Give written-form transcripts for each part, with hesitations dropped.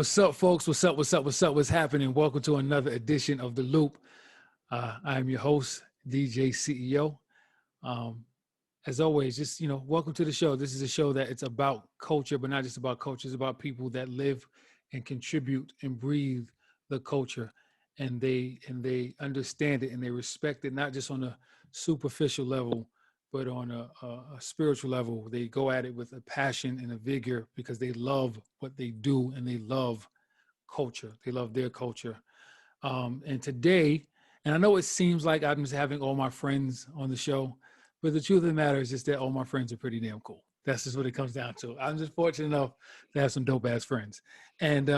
What's up, folks? What's up? What's up? What's up? What's happening? Welcome to another edition of The Loop. I am your host, DJ CEO. Um, as always, just, welcome to the show. This is a show that it's about culture, but not just about culture. It's about people that live and contribute and breathe the culture, and they understand it and they respect it, not just on a superficial level, but on a spiritual level. They go at it with a passion and a vigor because they love what they do and they love culture. They love their culture. And today, and I know it seems like I'm just having all my friends on the show, but the truth of the matter is just that all my friends are pretty damn cool. That's just what it comes down to. I'm just fortunate enough to have some dope ass friends. And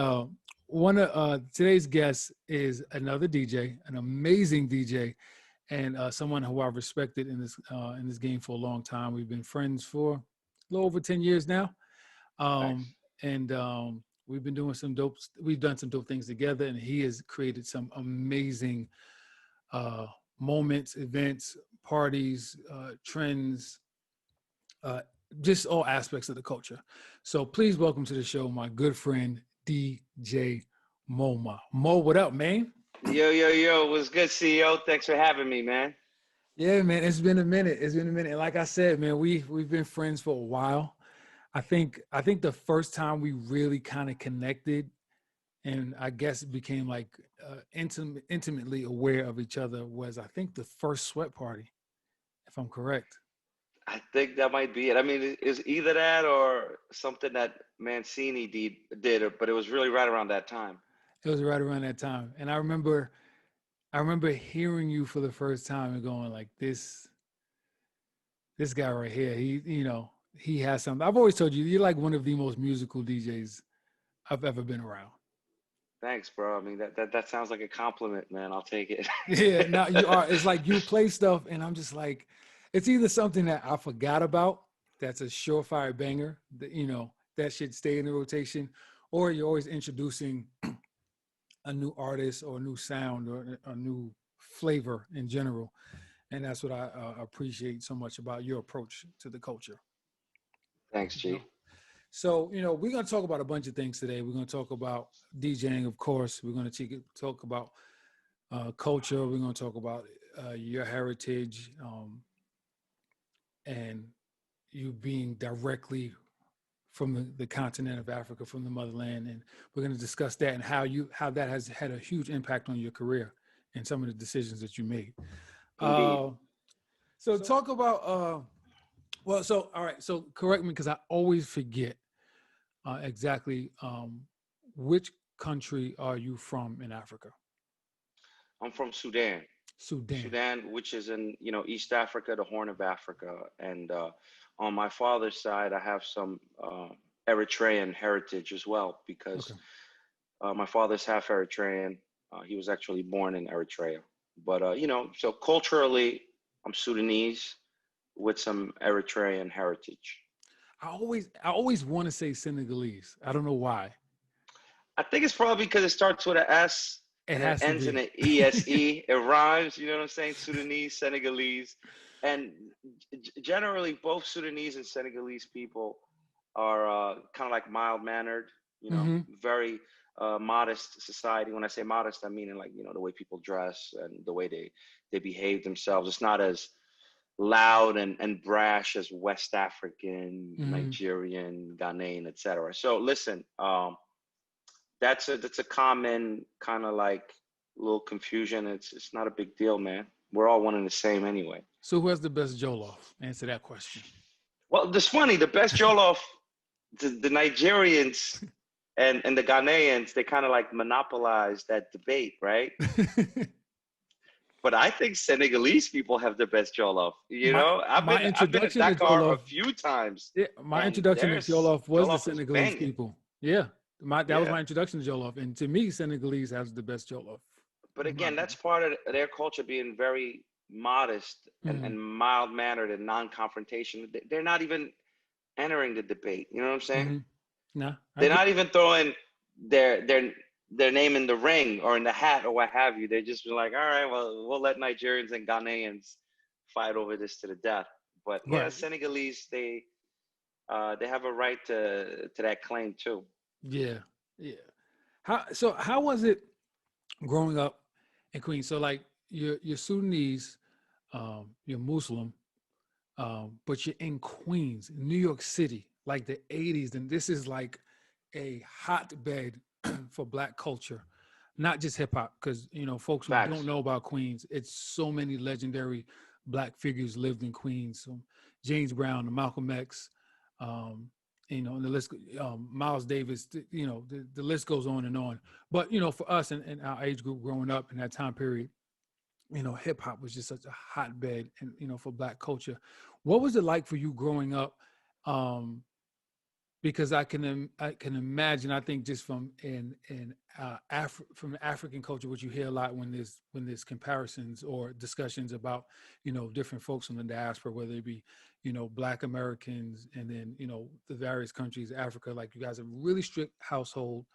one of today's guests is another DJ, an amazing DJ, and someone who I've respected in this game for a long time. We've been friends for a little over 10 years now. Thanks. And we've been doing we've done some dope things together, and he has created some amazing moments, events, parties, trends, uh, just all aspects of the culture. So please welcome to the show my good friend DJ MoMa. Mo, what up, man? Yo, what's good, CEO? Thanks for having me, man. Yeah, man, it's been a minute. It's been a minute. And like I said, man, we've been friends for a while. I think the first time we really kind of connected, and I guess it became like intimately aware of each other, was I think the first sweat party, if I'm correct. I think that might be it. I mean, it's either that or something that Mancini did, but it was really right around that time. It was right around that time, and I remember hearing you for the first time and going like, this guy right here, he has something. I've always told you, you're like one of the most musical DJs I've ever been around. Thanks, bro. I mean, that sounds like a compliment, man. I'll take it. Yeah, now you are. It's like you play stuff, and I'm just like, it's either something that I forgot about, that's a surefire banger, that should stay in the rotation, or you're always introducing a new artist or a new sound or a new flavor in general, and that's what I appreciate so much about your approach to the culture. Thanks, You know? G. So, we're going to talk about a bunch of things today. We're going to talk about DJing, of course. We're going to talk about culture. We're going to talk about your heritage, and you being directly from the continent of Africa, from the motherland. And we're going to discuss that and how that has had a huge impact on your career and some of the decisions that you made. Indeed. Uh, so talk about, all right. So correct me because I always forget exactly which country are you from in Africa? I'm from Sudan. Sudan. Sudan, which is in, East Africa, the Horn of Africa. And on my father's side, I have some Eritrean heritage as well because Okay. my father's half Eritrean. He was actually born in Eritrea. But, so culturally, I'm Sudanese with some Eritrean heritage. I always want to say Senegalese. I don't know why. I think it's probably because it starts with an S It and it has to ends in be. an ESE. It rhymes, you know what I'm saying? Sudanese, Senegalese. And generally, both Sudanese and Senegalese people are kind of like mild mannered, Hmm. very modest society. When I say modest, I mean in like, the way people dress and the way they behave themselves. It's not as loud and brash as West African, Hmm. Nigerian, Ghanaian, etc. So listen, that's a common kind of like little confusion. It's not a big deal, man. We're all one and the same anyway. So who has the best jollof? Answer that question. Well, it's funny. The best jollof, the Nigerians and the Ghanaians, they kind of like monopolize that debate, right? But I think Senegalese people have the best jollof. my I've my been to introduction to Dakar a jollof. few times, Yeah, my and introduction to there's jollof was the jollof is Senegalese banging. people. Yeah, that was Yeah. my introduction to jollof, and to me, Senegalese has the best jollof, But in my again, that's opinion. part of their culture being very modest Hmm. and mild mannered and non confrontational. They're not even entering the debate. You know what I'm saying? Hmm. Nah, I They're get. not even throwing their their their name in the ring or in the hat or what have you. They're just like, all right, well, we'll let Nigerians and Ghanaians fight over this to the death. But yeah, Right. Senegalese, they have a right to that claim too. Yeah. Yeah. How was it growing up in Queens? So like you're Sudanese, you're Muslim, but you're in Queens, New York City, like the 80s, and this is like a hotbed for Black culture, not just hip hop, because folks who don't Facts. know about Queens, it's so many legendary Black figures lived in Queens. So James Brown, Malcolm X, um, and the list, Miles Davis, the list goes on and on. But for us in our age group growing up in that time period, hip hop was just such a hotbed, and for Black culture. What was it like for you growing up? Because I can imagine. I think just from African culture, what you hear a lot when there's comparisons or discussions about different folks from the diaspora, whether it be Black Americans, and then the various countries, Africa. Like, you guys have a really strict household.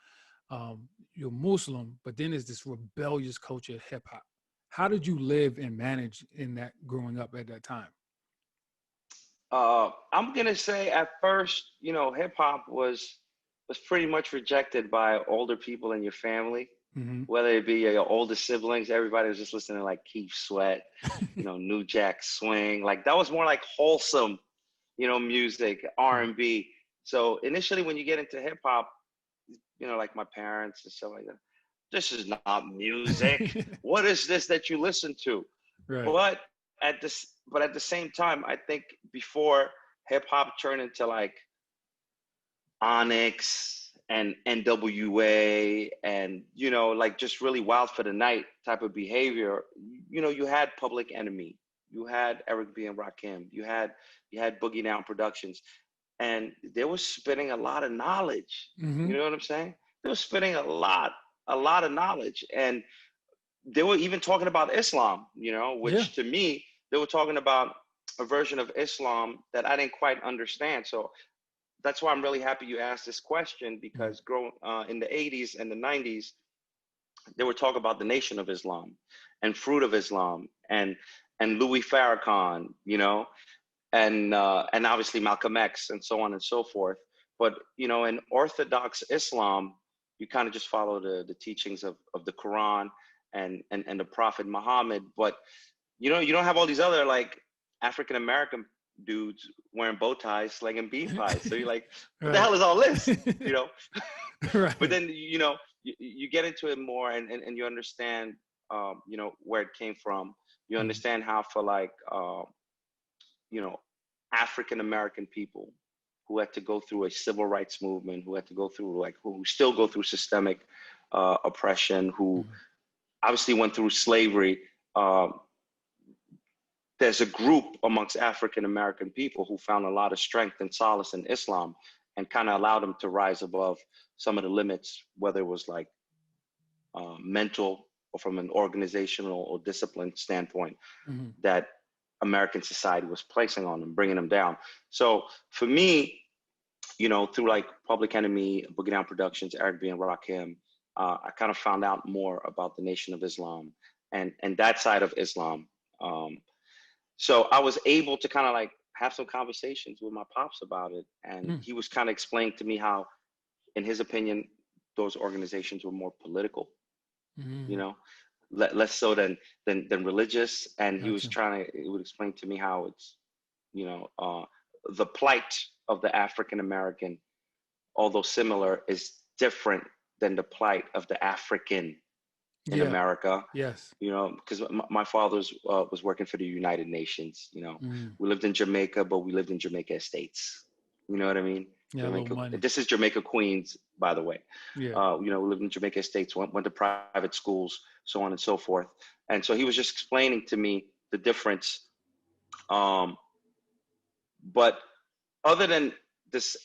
You're Muslim, but then there's this rebellious culture of hip hop. How did you live and manage in that growing up at that time? I'm gonna say at first, hip hop was pretty much rejected by older people in your family, Mm-hmm. whether it be your older siblings. Everybody was just listening to like Keith Sweat, New Jack Swing. Like that was more like wholesome, music, R&B. So initially, when you get into hip hop, like my parents and stuff like that, this is not music. What is this that you listen to? Right. But at the same time, I think before hip hop turned into like Onyx and NWA and like just really wild for the night type of behavior, you had Public Enemy, you had Eric B and Rakim, you had Boogie Down Productions, and they were spitting a lot of knowledge. Mm-hmm. You know what I'm saying? They were spitting a lot of knowledge, and they were even talking about Islam, which to me, they were talking about a version of Islam that I didn't quite understand. So that's why I'm really happy you asked this question, because growing in the 80s and the 90s, they were talking about the Nation of Islam and Fruit of Islam and Louis Farrakhan, and obviously Malcolm X and so on and so forth. But in Orthodox Islam, you kind of just follow the teachings of the Quran and the Prophet Muhammad. But you don't have all these other like African American dudes wearing bow ties, slinging bean pies. So you're like, what the hell is all this? Right. But then you get into it more, and you understand where it came from. You understand how for like African American people who had to go through a civil rights movement, who had to go through who still go through systemic oppression, who obviously went through slavery. There's a group amongst African American people who found a lot of strength and solace in Islam, and kind of allowed them to rise above some of the limits, whether it was like mental or from an organizational or discipline standpoint, that American society was placing on them, bringing them down. So for me, through like Public Enemy, Boogie Down Productions, Eric B and Rakim, I kind of found out more about the Nation of Islam and that side of Islam. So I was able to kind of like have some conversations with my pops about it. And he was kind of explaining to me how, in his opinion, those organizations were more political, less so than religious. And he would explain to me how it's, the plight of the African American, although similar, is different than the plight of the African in America. Yes. Because my father was working for the United Nations. We lived in Jamaica, but we lived in Jamaica Estates. You know what I mean? Yeah, Jamaica, money. this is Jamaica Queens, by the way. Yeah. We lived in Jamaica Estates, went to private schools, so on and so forth. And so he was just explaining to me the difference. But other than this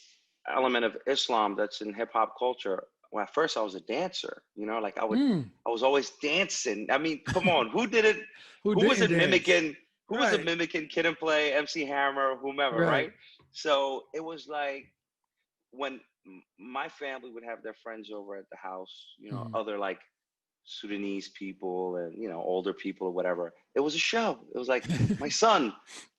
element of Islam that's in hip hop culture, well, at first I was a dancer, like I was always dancing. I mean, come on, who did it? Who was it mimicking? Who was it mimicking Kid and Play, MC Hammer, whomever, right? So it was like when my family would have their friends over at the house, other like Sudanese people and, older people or whatever. It was a show. It was like, my son,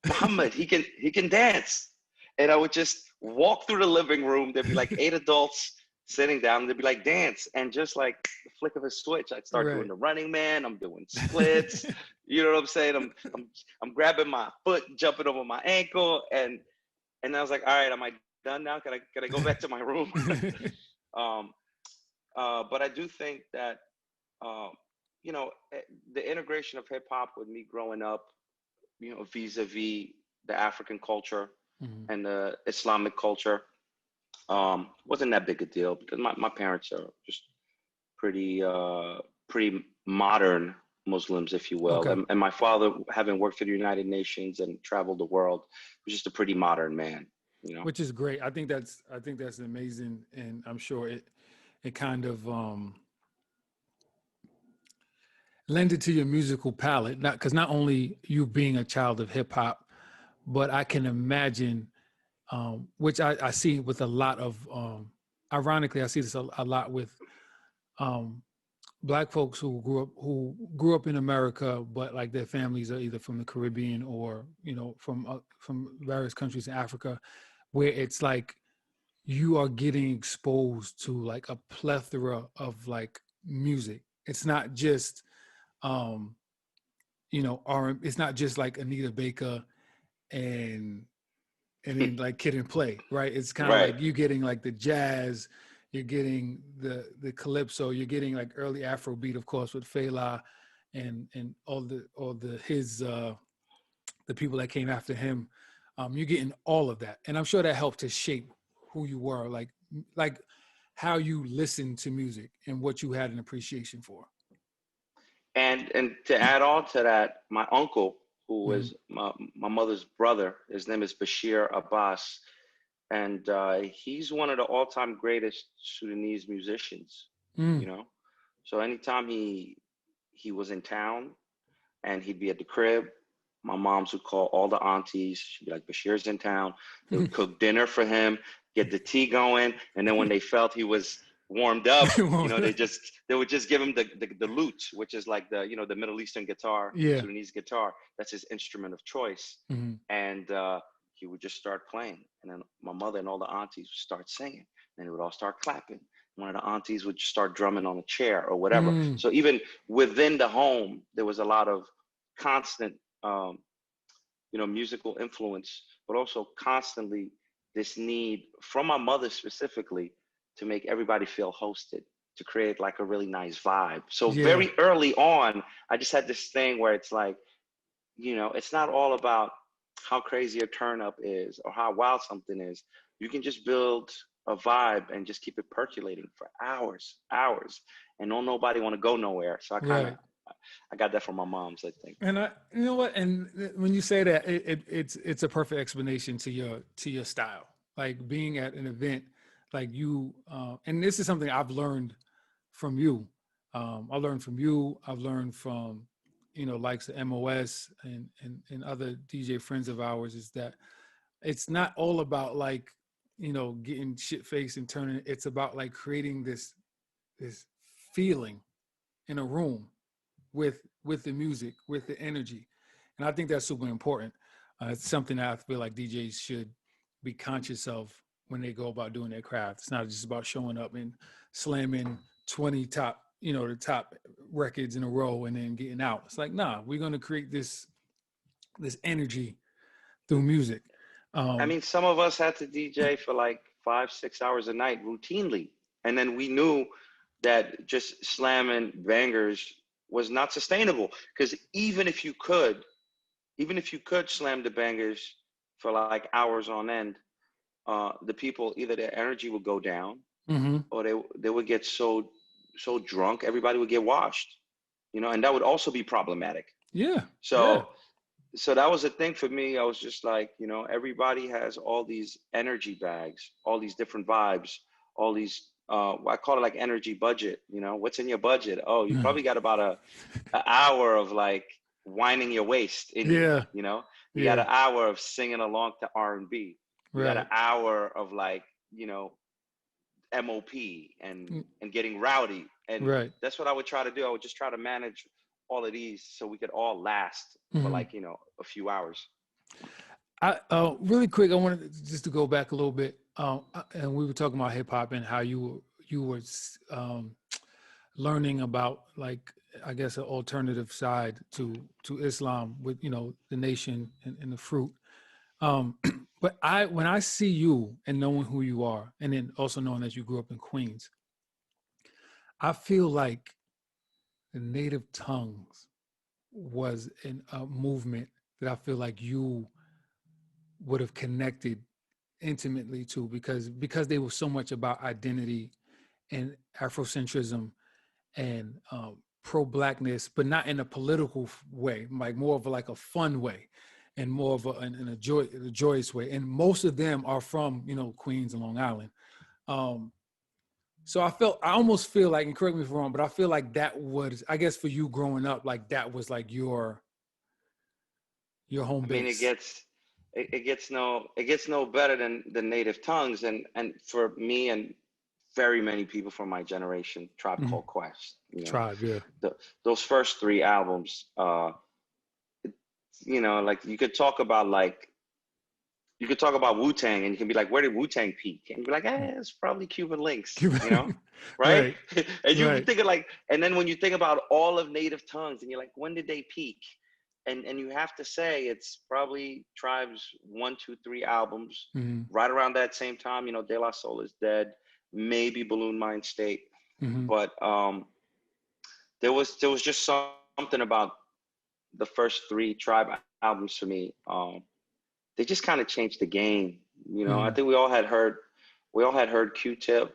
Muhammad, he can dance. And I would just walk through the living room. There'd be like 8 adults sitting down, they'd be like, dance. And just like the flick of a switch, I'd start doing Right. the running man. I'm doing splits. You know what I'm saying? I'm grabbing my foot, jumping over my ankle. And I was like, all right, am I done now? Can I go back to my room? um, but I do think that, um, the integration of hip hop with me growing up, vis-a-vis the African culture Mhm. and the Islamic culture, wasn't that big a deal because my parents are just pretty modern Muslims, if you will. Okay. And my father, having worked for the United Nations and traveled the world, was just a pretty modern man, you know. Which is great. I think that's amazing, and I'm sure it kind of lended to your musical palette. Not because not only you being a child of hip hop, but I can imagine, which I see with a lot of, ironically, I see this a lot with um, Black folks who grew up in America, but like their families are either from the Caribbean or from various countries in Africa, where it's like you are getting exposed to like a plethora of like music. It's not just it's not just like Anita Baker and then like Kid and Play, right? It's kind of Right. like you getting like the jazz, you're getting the calypso, you're getting like early Afrobeat, of course, with Fela and all the his the people that came after him. You're getting all of that, and I'm sure that helped to shape who you were, like how you listened to music and what you had an appreciation for. And to add on to that, my uncle, who Mm, was my mother's brother, his name is Bashir Abbas, and he's one of the all-time greatest Sudanese musicians. mm, You know, so anytime he was in town and he'd be at the crib, my moms would call all the aunties. She'd be like, Bashir's in town. They would cook dinner for him, get the tea going, and then when they felt he was warmed up, they would just give him the lute, which is like the Middle Eastern guitar, yeah. Sudanese guitar. That's his instrument of choice, Mm, and he would just start playing, and then my mother and all the aunties would start singing, and they would all start clapping. One of the aunties would just start drumming on a chair or whatever. mm, So even within the home, there was a lot of constant, musical influence, but also constantly this need from my mother specifically to make everybody feel hosted, to create like a really nice vibe. So yeah. very early on, I just had this thing where it's like, it's not all about how crazy a turn up is or how wild something is. You can just build a vibe and just keep it percolating for hours, and don't nobody want to go nowhere. So Right. I got that from my mom's, I think. And you know what? And when you say that, it's a perfect explanation to your style. Like being at an event, like you, and this is something I've learned from you. I learned from you. I've learned from, likes of MOS and other DJ friends of ours, is that it's not all about like, getting shit faced and turning. It's about like creating this feeling in a room with the music, with the energy, and I think that's super important. It's something that I feel like DJs should be conscious of when they go about doing their craft. It's not just about showing up and slamming 20 the top records in a row and then getting out. It's like, nah, we're gonna create this energy through music. I Um, mean, some of us had to DJ for like 5, 6 hours a night routinely. And then we knew that just slamming bangers was not sustainable. Because even if you could slam the bangers for like hours on end, the people, either their energy would go down mhm. or they would get so drunk, everybody would get washed, and that would also be problematic. Yeah, yeah, So so that was a thing for me. I was just like, everybody has all these energy bags, all these different vibes, all these, I call it like energy budget. What's in your budget? Oh, you probably got about a hour of like winding your waist in you. yeah, You got yeah. an hour of singing along to R&B. You got an Right, hour of like, MOP mm, and getting rowdy. And right. that's what I would try to do. I would just try to manage all of these so we could all last for Mhm. like, a few hours. I really quick, I wanted just to go back a little bit, and we were talking about hip hop and how you were learning about, like, I guess, an alternative side to Islam with, you know, the nation and the fruit. Um, but when I see you and knowing who you are, and then also knowing that you grew up in Queens, I feel like the native tongues was a movement that I feel like you would have connected intimately to, because they were so much about identity and Afrocentrism and pro-blackness, but not in a political way, like more of like a fun way and more of a joyous way. And most of them are from, you know, Queens and Long Island. So I almost feel like, and correct me if I'm wrong, but I feel like that was, I guess for you growing up, like that was like your home I mean, base. it gets no better than the native tongues, and for me and very many people from my generation, Tribe Mhm. Called Quest. You know, Tribe, yeah. those first three albums. You know, like you could talk about Wu Tang, and you can be like, where did Wu Tang peak? And you'd be like, it's probably Cuban Links. You know, right? Right, And you right. think of like, and then when you think about all of native tongues, and you're like, when did they peak? And you have to say it's probably Tribe's 1, 2, 3 albums, Mm-hmm. right around that same time. You know, De La Soul is Dead, maybe Balloon Mind State, Mm-hmm. but there was just something about the first three Tribe albums for me. They just kind of changed the game. You know, I Mm-hmm. think we all had heard Q-Tip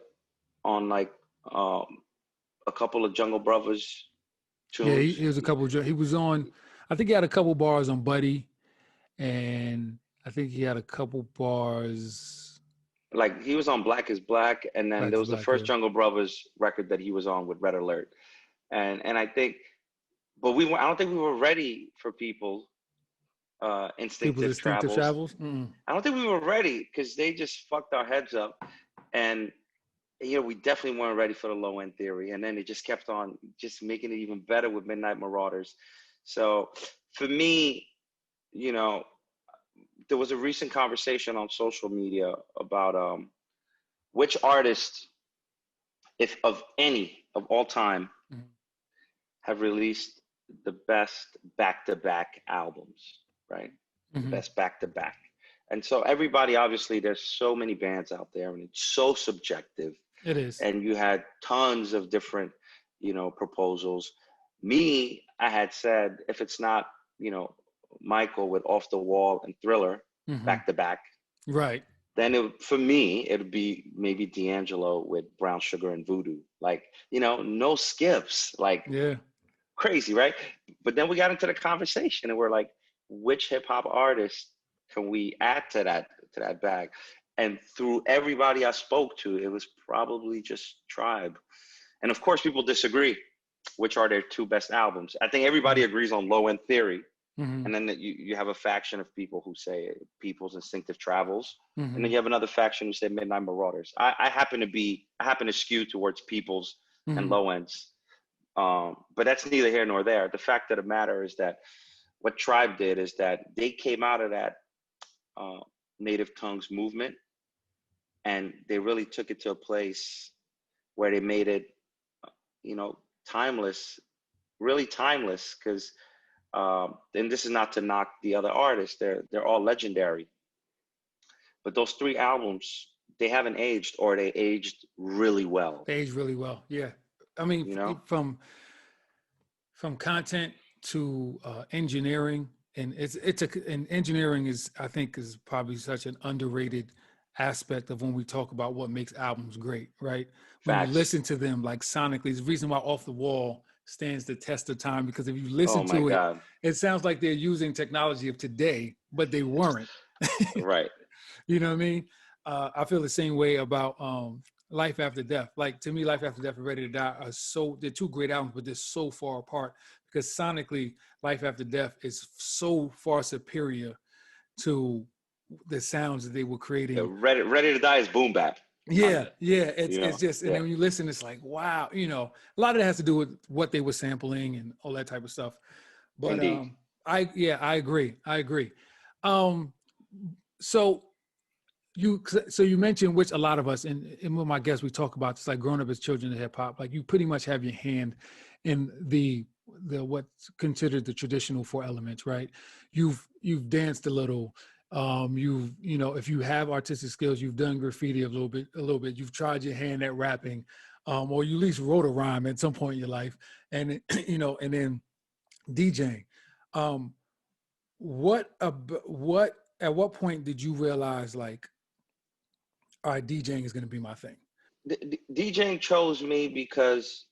on like um, a couple of Jungle Brothers Yeah, tunes. he was a couple. He was on. I think he had a couple bars on Buddy, and I think he had a couple bars. Like he was on Black is Black, and then Black there is was the Black. first Yeah, Jungle Brothers record that he was on with Red Alert, and I think, but I don't think we were ready for People's Instinctive Instinctive Travels. Travels. Mm-mm. I don't think we were ready because they just fucked our heads up, and you know we definitely weren't ready for the Low End Theory, and then it just kept on just making it even better with Midnight Marauders. So for me, you know, there was a recent conversation on social media about which artist, if of any of all time, Mm-hmm. have released the best back-to-back albums, right? The Mm-hmm. best back-to-back. And so everybody, obviously, there's so many bands out there, and it's so subjective. It is. And you had tons of different, you know, proposals. Me, I had said, if it's not, you know, Michael with Off the Wall and Thriller Mm-hmm. back to back, Right. then for me, it'd be maybe D'Angelo with Brown Sugar and Voodoo. Like, you know, no skips, like Yeah. crazy, right? But then we got into the conversation, and we're like, which hip hop artist can we add to that bag? And through everybody I spoke to, it was probably just Tribe. And of course, people disagree. Which are their two best albums? I think everybody agrees on Low End Theory, Mm-hmm. and then you have a faction of people who say People's Instinctive Travels, and Mm-hmm. then you have another faction who say Midnight Marauders. I happen to skew towards People's and Mm-hmm. Low Ends, but that's neither here nor there. The fact of the matter is that what Tribe did is that they came out of that uh, native tongues movement, and they really took it to a place where they made it, you know, timeless, really timeless. Because and this is not to knock the other artists; they're all legendary. But those three albums, they haven't aged, or they aged really well. They age really well. Yeah. I mean, You know, from content to engineering, and and engineering is, I think, is probably such an underrated aspect of when we talk about what makes albums great, right? When you facts. listen to them, like sonically, it's the reason why Off the Wall stands the test of time, because if you Oh listen my to it, God! it sounds like they're using technology of today, but they weren't. Right. You know what I mean? I feel the same way about Life After Death. Like, to me, Life After Death and Ready to Die they're two great albums, but they're so far apart, because sonically, Life After Death is so far superior to the sounds that they were Yeah, creating. Ready to Die is boom bap on Yeah, it. yeah. It's You it's know. just, and Yeah. then when you listen, it's like, wow, a lot of that has to do with what they were sampling and all that type of stuff. But Indeed. I agree. I agree. Um, so so you mentioned, which a lot of us, and with my guests, we talk about this, like growing up as children of hip hop, like you pretty much have your hand in the what's considered the traditional four elements, right? You've danced a little, if you have artistic skills, you've done graffiti a little bit, you've tried your hand at rapping, or you at least wrote a rhyme at some point in your life, and and then DJing. What at what point did you realize, like, all right, DJing is going to be my thing? DJing chose me because,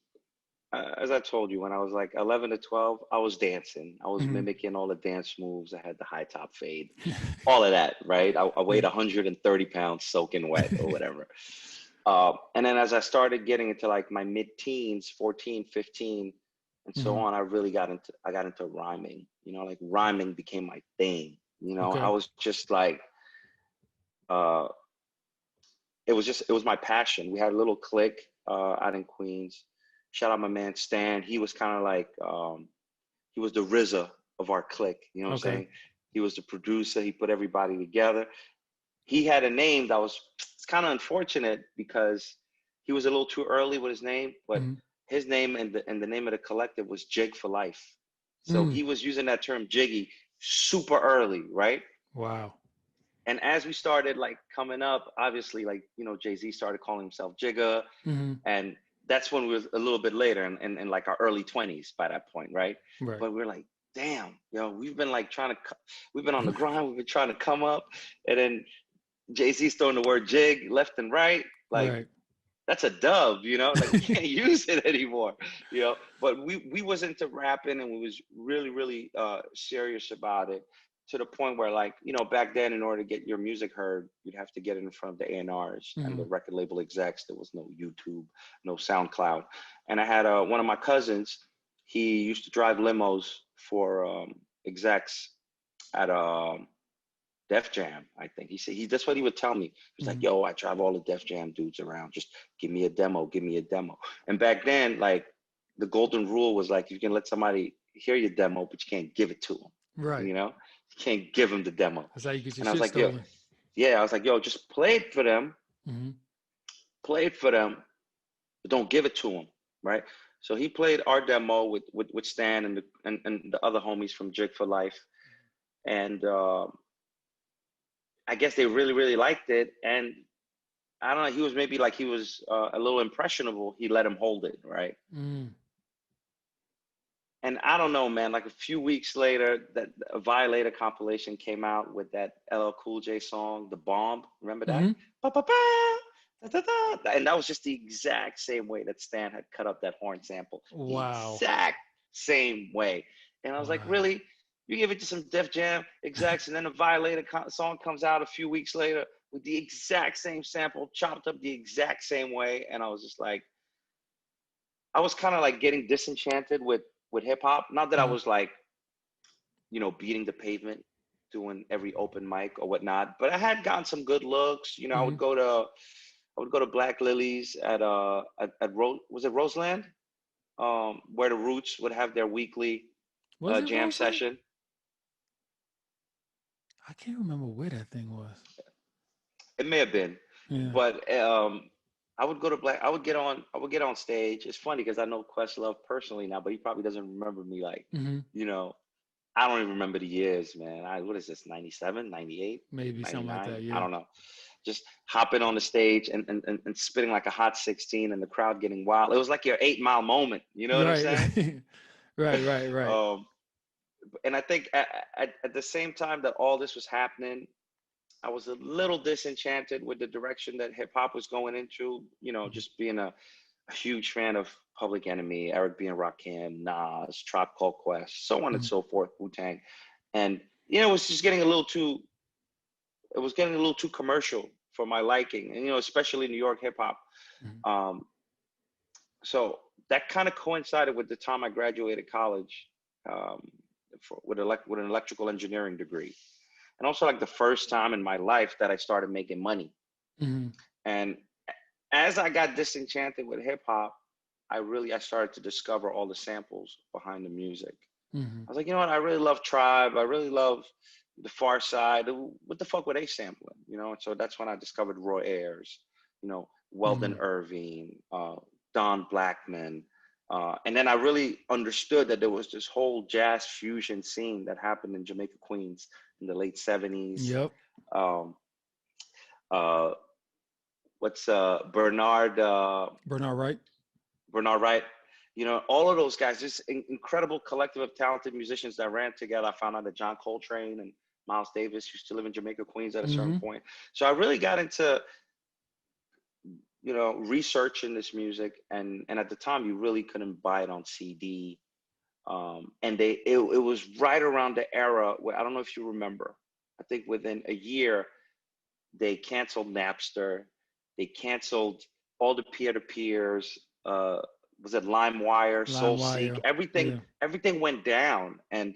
as I told you, when I was like 11 to 12, I was dancing. I was mimicking all the dance moves. I had the high top fade, all of that, right? I weighed 130 pounds soaking wet or whatever. And then as I started getting into like my mid-teens, 14, 15, and so on, I got into rhyming. Like rhyming became my thing. Okay. I was just like, it was my passion. We had a little clique out in Queens. Shout out my man Stan. He was kind of like, he was the RZA of our clique. You know what I'm saying? He was the producer. He put everybody together. He had a name that was, it's kind of unfortunate because he was a little too early with his name, but his name and the name of the collective was Jig for Life. So he was using that term Jiggy super early, right? Wow. And as we started like coming up, obviously, like, Jay-Z started calling himself Jigga. And that's when we was a little bit later in like our early 20s by that point, right? But we're like, damn, we've been like we've been on the grind, we've been trying to come up. And then Jay-Z's throwing the word jig left and right. Like, that's a dub, like we can't use it anymore, But we was into rapping and we was really, really serious about it, to the point where, like, back then, in order to get your music heard, you'd have to get it in front of the A&Rs and the record label execs. There was no YouTube, no SoundCloud. And I had one of my cousins, he used to drive limos for execs at Def Jam, I think. He said that's what he would tell me. He's like, yo, I drive all the Def Jam dudes around. Just give me a demo. And back then, like, the golden rule was like, you can let somebody hear your demo, but you can't give it to them. Right. You can't give them the demo. That's how you get your and I was shit like, stolen. I was like, yo, just play it for them. Play it for them, but don't give it to them, right? So he played our demo with Stan and the other homies from Jig for Life. And I guess they really, really liked it. And I don't know, he was a little impressionable. He let him hold it, right? And I don't know, man, like a few weeks later, that a Violator compilation came out with that LL Cool J song, The Bomb. Remember that? Da, da, da. And that was just the exact same way that Stan had cut up that horn sample. Wow. The exact same way. And I was like, really? You give it to some Def Jam execs, and then a Violator song comes out a few weeks later with the exact same sample, chopped up the exact same way. And I was just like, I was kind of like getting disenchanted with hip hop. Not that I was like, beating the pavement, doing every open mic or whatnot, but I had gotten some good looks. I would go to Black Lilies at was it Roseland? Where the Roots would have their weekly jam session. I can't remember where that thing was. It may have been, but I would go to I would get on stage. It's funny because I know Questlove personally now, but he probably doesn't remember me. Like, I don't even remember the years, man. What is this? 97, 98, maybe 99? something like that. Yeah, I don't know. Just hopping on the stage and spitting like a hot 16, and the crowd getting wild. It was like your 8 Mile moment. You know what I'm saying? Right. And I think at the same time that all this was happening, I was a little disenchanted with the direction that hip hop was going into. Just being a huge fan of Public Enemy, Eric B. and Rakim, Nas, Tribe Called Quest, so on and so forth, Wu-Tang. And, it was just getting a little too commercial for my liking. And, especially New York hip hop. So that kind of coincided with the time I graduated college with an electrical engineering degree. And also like the first time in my life that I started making money. And as I got disenchanted with hip hop, I started to discover all the samples behind the music. I was like, you know what? I really love Tribe. I really love the Far Side. What the fuck were they sampling? you know. And so that's when I discovered Roy Ayers, you know, Weldon Mm. Irving, Don Blackman. And then I really understood that there was this whole jazz fusion scene that happened in Jamaica, Queens in the late 70s. Yep. Um, uh, what's Bernard Bernard Wright. Bernard Wright, you know, all of those guys, just incredible collective of talented musicians that ran together. I found out that John Coltrane and Miles Davis used to live in Jamaica, Queens at a certain Mm-hmm. point. So I really got into, you know, researching this music, and at the time you really couldn't buy it on CD. And it was right around the era where, I don't know if you remember, I think within a year they canceled Napster, they canceled all the peer-to-peers. Was it LimeWire, SoulSeek? LimeWire. Everything, Yeah. everything went down, and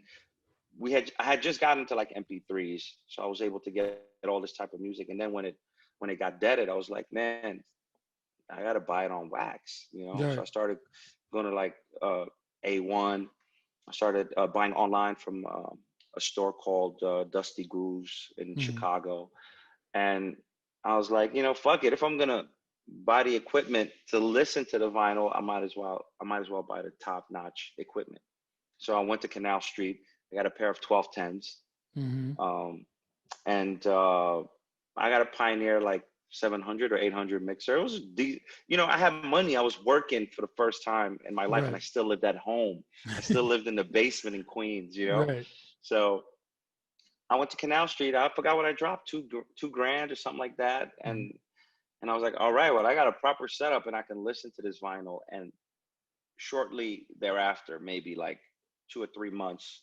I had just gotten into like MP3s, so I was able to get all this type of music. And then when it got deaded, I was like, man, I got to buy it on wax, you know. So Right. I started going to like A1. I started buying online from a store called Dusty Grooves in Mm-hmm. Chicago, and I was like, you know, fuck it. If I'm gonna buy the equipment to listen to the vinyl, I might as well buy the top notch equipment. So I went to Canal Street. I got a pair of 1210s, Mm-hmm. um, and I got a Pioneer like 700 or 800 mixer. It was you know, I had money. I was working for the first time in my life, and I Right. still lived at home. I still lived in the basement in Queens, you know. Right. So I went to Canal Street. I forgot what I dropped, two grand or something like that, Mm-hmm. and I was like, all right, well, I got a proper setup, and I can listen to this vinyl. And shortly thereafter, maybe like 2 or 3 months,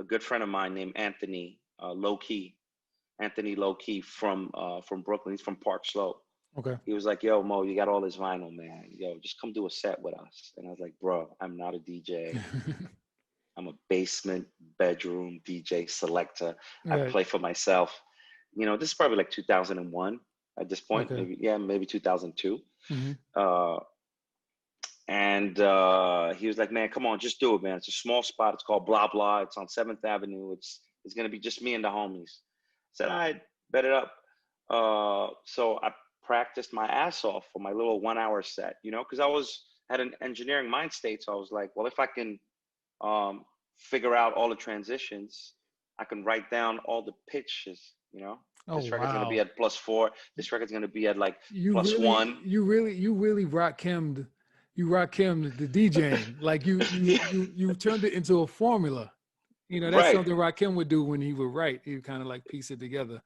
a good friend of mine named Anthony Low Key, Anthony Low Key from Brooklyn. He's from Park Slope. Okay. He was like, yo, Mo, you got all this vinyl, man. Yo, just come do a set with us. And I was like, bro, I'm not a DJ. I'm a basement bedroom DJ selector. I Right. play for myself. You know, this is probably like 2001 at this point, Okay. maybe, yeah, maybe 2002. Mm-hmm. Uh, and he was like, man, come on, just do it, man. It's a small spot. It's called Blah Blah. It's on 7th Avenue. It's going to be just me and the homies. I said, all right, bet it up. So I practiced my ass off for my little 1 hour set, you know, because had an engineering mind state. So I was like, well, if I can figure out all the transitions, I can write down all the pitches, you know. Oh This record's going to be wow. at +4. This record's going to be at like You really, +1. you really rock him the DJing. Like Yeah, you turned it into a formula. You know, that's right. something Rakim would do when he would write. He would kind of like piece it together.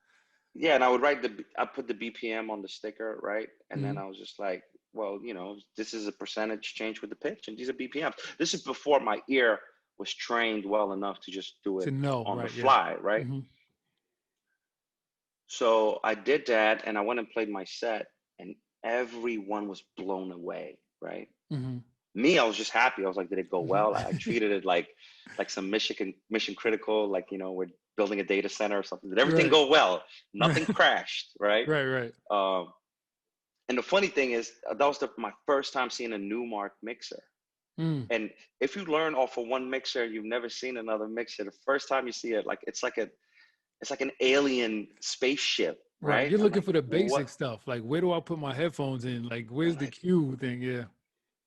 Yeah, and I put the BPM on the sticker, right? And then Mm-hmm. I was just like, well, you know, this is a percentage change with the pitch, and these are BPMs. This is before my ear was trained well enough to just do To it know, on the right? Yeah. fly, right? Mm-hmm. So I did that, and I went and played my set, and everyone was blown away, right? Mm-hmm. Me, I was just happy. I was like, did it go well? I treated it like some mission critical, like, you know, we're building a data center or something. Did everything Right. go well? Right. Nothing crashed, right? Right. Right. Um, and the funny thing is, that was my first time seeing a Newmark mixer. Mm. And if you learn off of one mixer, you've never seen another mixer. The first time you see it, like it's like an alien spaceship, Right. right? You're I'm looking like, for the what? basic stuff. Like, where do I put my headphones in? Like, where's the Like, cue thing? Yeah.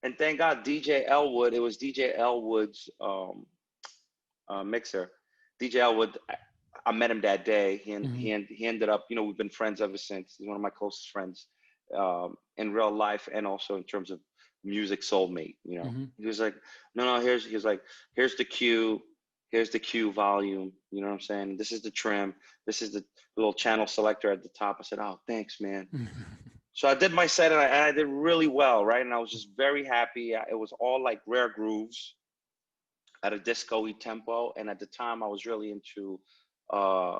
and thank God DJ Elwood. It was DJ Elwood's mixer. DJ Elwood. I met him that day. Mm-hmm. He ended up. You know, we've been friends ever since. He's one of my closest friends in real life and also in terms of music soulmate. You know, Mm-hmm. he was like, no, here's like, here's the cue. Here's the cue volume. You know what I'm saying? This is the trim. This is the little channel selector at the top. I said, oh, thanks, man. So I did my set, and I did really well, right? And I was just very happy. It was all like rare grooves at a disco-y tempo. And at the time, I was really into uh,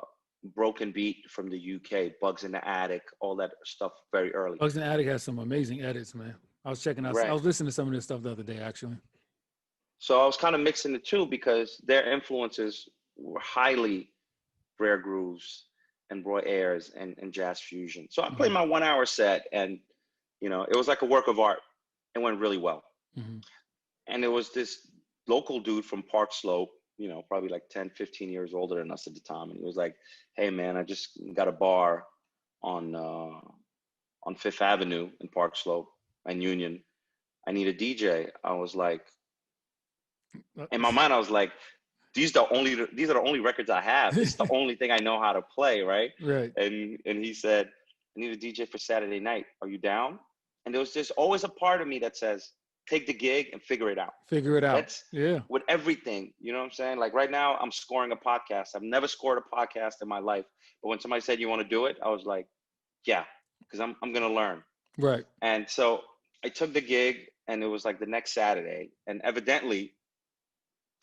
Broken Beat from the UK, Bugs in the Attic, all that stuff very early. Bugs and Attic has some amazing edits, man. I was checking out. I Right. was listening to some of this stuff the other day, actually. So I was kind of mixing the two because their influences were highly rare grooves and Roy Ayers and jazz fusion. So I played Mm-hmm. my 1 hour set, and you know, it was like a work of art. It went really well. Mm-hmm. And there was this local dude from Park Slope, you know, probably like 10, 15 years older than us at the time. And he was like, hey, man, I just got a bar on Fifth Avenue in Park Slope and Union. I need a DJ. I was like, in my mind, I was like, these are the only records I have. This is the only thing I know how to play, right? Right. And he said, I need a DJ for Saturday night. Are you down? And there was just always a part of me that says, take the gig and figure it out. Figure it out. That's Yeah. with everything. You know what I'm saying? Like right now, I'm scoring a podcast. I've never scored a podcast in my life. But when somebody said you want to do it, I was like, yeah, because I'm gonna learn. Right. And so I took the gig, and it was like the next Saturday. And evidently,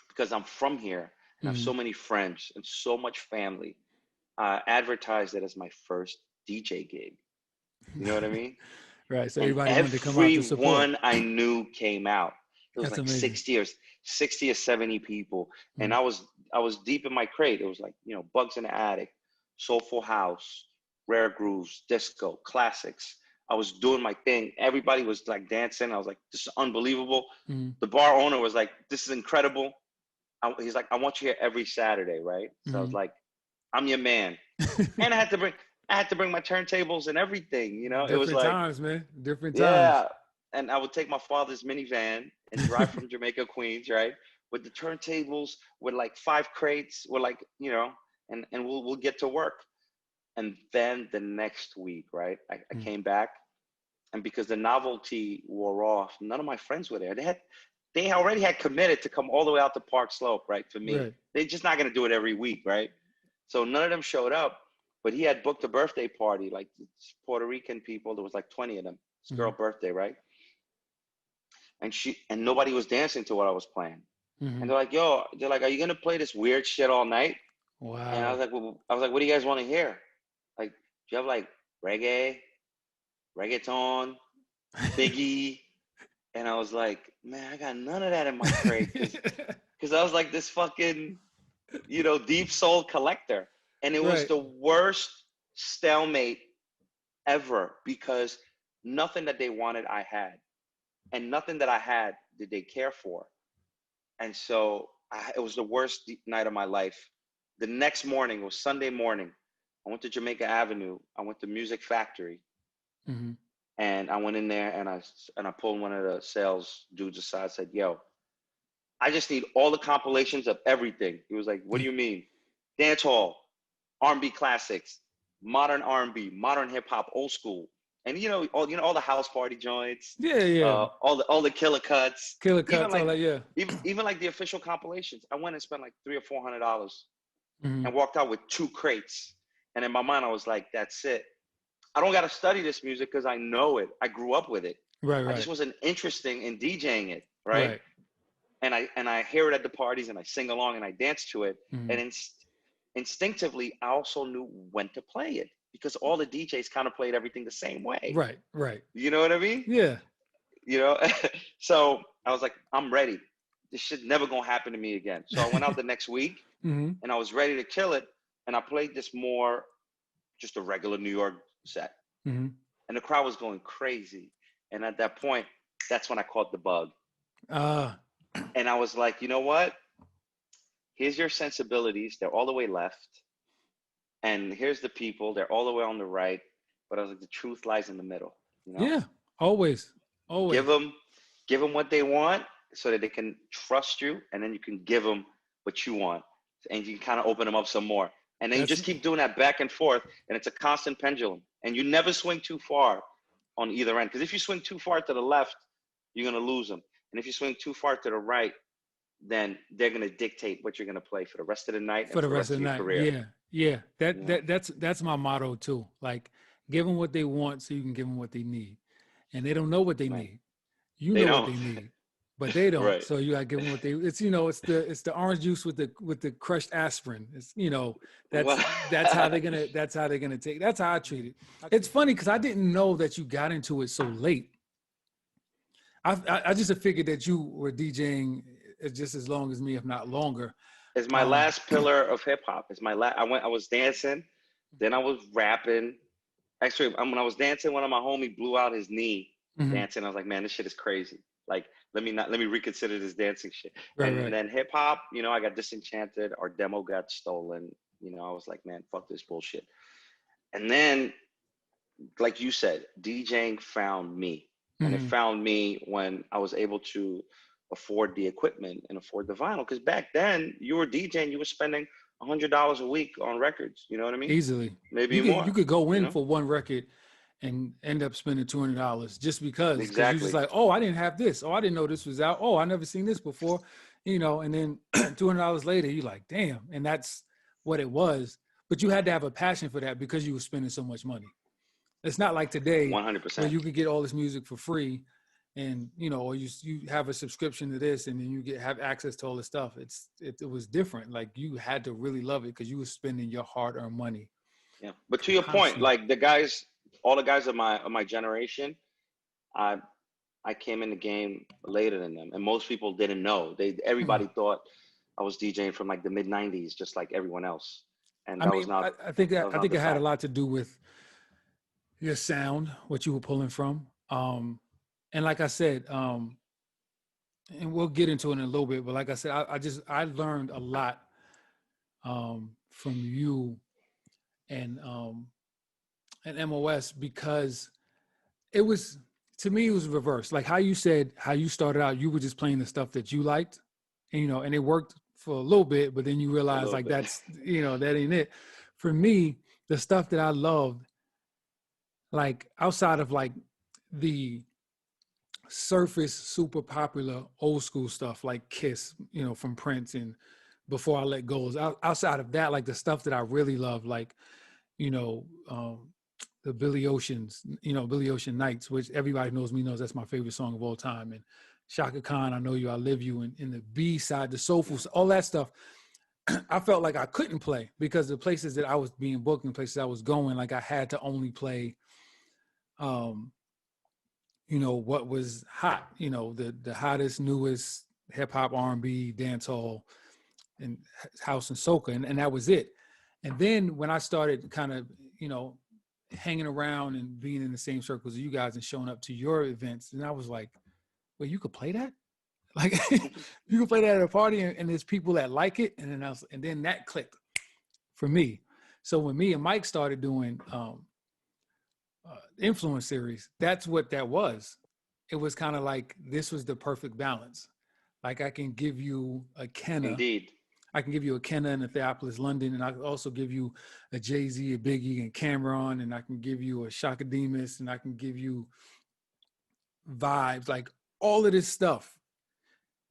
because I'm from here and I have so many friends and so much family, I advertised it as my first DJ gig. You know what I mean? Right. So And everybody wanted to come out to support. everyone I knew came out. It was That's like amazing. 60 or 70 people. And I was deep in my crate. It was like, you know, Bugs in the Attic, Soulful House, Rare Grooves, disco, classics. I was doing my thing. Everybody was like dancing. I was like, this is unbelievable. The bar owner was like, this is incredible. He's like, I want you here every Saturday, right? So I was like, I'm your man. And I had to bring my turntables and everything, you know. It was Different like, times, man. Different times. yeah. And I would take my father's minivan and drive from Jamaica, Queens, right? With the turntables, with like 5 crates, with like, you know, and we'll get to work. And then the next week, right? I came back, and because the novelty wore off, none of my friends were there. They already had committed to come all the way out to Park Slope, right? For me, Right. they're just not gonna do it every week, right? So none of them showed up, but he had booked a birthday party, like Puerto Rican people. There was like 20 of them. It's girl birthday, right? And nobody was dancing to what I was playing. And they're like, are you gonna play this weird shit all night? Wow. And I was like, what do you guys want to hear? Like, do you have like reggae, reggaeton, Biggie? And I was like, man, I got none of that in my crate, because I was like this fucking, you know, deep soul collector. And it was Right. the worst stalemate ever, because nothing that they wanted I had, and nothing that I had did they care for. And so it was the worst night of my life. The next morning, it was Sunday morning, I went to Jamaica Avenue. I went to Music Factory. And I went in there, and I pulled one of the sales dudes aside, said, yo, I just need all the compilations of everything. He was like, what do you mean? Dance hall, R&B classics, modern R&B, modern hip hop, old school. And all the house party joints. Yeah. All the killer cuts. Killer cuts, even like, all that, yeah. Even like the official compilations. I went and spent like $300 or $400 and walked out with 2 crates. And in my mind, I was like, that's it. I don't got to study this music because I know it. I grew up with it. Right. I just wasn't interested in DJing it, right? And I hear it at the parties, and I sing along, and I dance to it. And instinctively, I also knew when to play it, because all the DJs kind of played everything the same way. Right. You know what I mean? Yeah. You know? So I was like, I'm ready. This shit never gonna happen to me again. So I went out the next week, and I was ready to kill it. And I played this more, just a regular New York set. And the crowd was going crazy. And at that point, that's when I caught the bug. And I was like, you know what? Here's your sensibilities. They're all the way left. And here's the people. They're all the way on the right. But I was like, the truth lies in the middle. You know? Yeah. Always. Give them what they want, so that they can trust you. And then you can give them what you want. And you can kind of open them up some more. And then you just keep doing that back and forth. And it's a constant pendulum. And you never swing too far on either end. Because if you swing too far to the left, you're going to lose them. And if you swing too far to the right, then they're going to dictate what you're going to play for the rest of the night and for the rest of the your night. career. Yeah. That's my motto too. Like, give them what they want so you can give them what they need. And they don't know what they need. You know what they need, but they don't. Right. So you got to give them what they. It's it's the orange juice with the crushed aspirin. It's that's how they're gonna take. That's how I treat it. It's funny because I didn't know that you got into it so late. I just figured that you were DJing just as long as me, if not longer. It's my last pillar of hip hop. It's my last. I was dancing, then I was rapping. Actually, when I was dancing, one of my homies blew out his knee dancing. I was like, man, this shit is crazy. Like, let me reconsider this dancing shit. And then hip hop, I got disenchanted. Our demo got stolen. I was like, man, fuck this bullshit. And then like you said, DJing found me, and it Hmm. found me when I was able to afford the equipment and afford the vinyl. Because back then, you were DJing, you were spending $100 a week on records. You know what I mean? Easily. Maybe You more. could go You in know? for one record and end up spending $200 just because you just Exactly. like, oh, I didn't have this. Oh, I didn't know this was out. Oh, I never seen this before. And then $200 later, you're like, damn. And that's what it was. But you had to have a passion for that because you were spending so much money. It's not like today where 100%. you could get all this music for free, and or you have a subscription to this, and then you have access to all this stuff. It was different. Like you had to really love it because you were spending your hard-earned money Yeah. But to your point, constantly. like the guys, all the guys of my generation, I I came in the game later than them, and most people didn't know. Hmm. Everybody thought I was DJing from like the mid '90s, just like everyone else, and I that was mean, not I think the it had a fact. lot to do with your sound, what you were pulling from. And like I said, and we'll get into it in a little bit, but like I said, I learned a lot from you and MOS because it was, to me it was reversed. Like how you said, how you started out, you were just playing the stuff that you liked, and it worked for a little bit, but then you A realize little like bit. that's that ain't it. For me, the stuff that I loved, like outside of like the surface super popular old school stuff like Kiss, from Prince and Before I Let Go. Outside of that, like the stuff that I really love, like you know, the Billy Ocean Nights, which everybody knows that's my favorite song of all time. And Shaka Khan, I Know You, I Live You, and the B side, the soulful, all that stuff. I felt like I couldn't play because the places that I was being booked and places I was going, like I had to only play, um, what was hot, the hottest, newest hip hop, R&B, dancehall, and house and soca, and that was it. And then when I started kind of, hanging around and being in the same circles as you guys and showing up to your events, and I was like, wait, you could play that? Like you can play that at a party, and there's people that like it, and then that clicked for me. So when me and Mike started doing influence series, that's what that was. It was kind of like this was the perfect balance. Like I can give you a Kenna, Indeed. I can give you a Kenna in Theopolis, London, and I can also give you a Jay-Z, a Biggie, and Cameron, and I can give you a Shaka Demus, and I can give you vibes. Like all of this stuff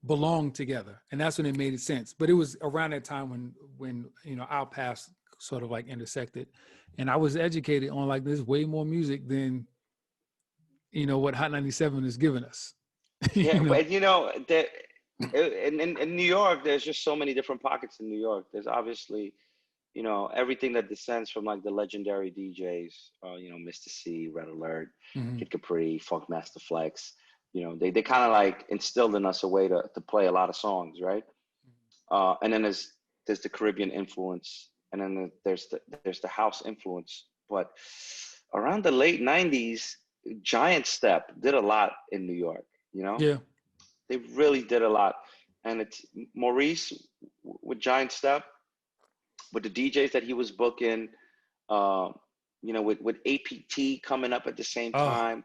belonged together, and that's when it made sense. But it was around that time when our paths sort of like intersected, and I was educated on like there's way more music than what Hot 97 is giving us. Yeah, you know. but in New York, there's just so many different pockets in New York. There's obviously, everything that descends from like the legendary DJs, Mr. C, Red Alert, Mm-hmm. Kid Capri, Funk Master Flex. They kind of like instilled in us a way to play a lot of songs, right? And then there's the Caribbean influence, and then there's the house influence. But around the late '90s, Giant Step did a lot in New York. You know, Yeah. they really did a lot, and it's Maurice with Giant Step, with the DJs that he was booking, um, with APT coming up at the same Oh. time.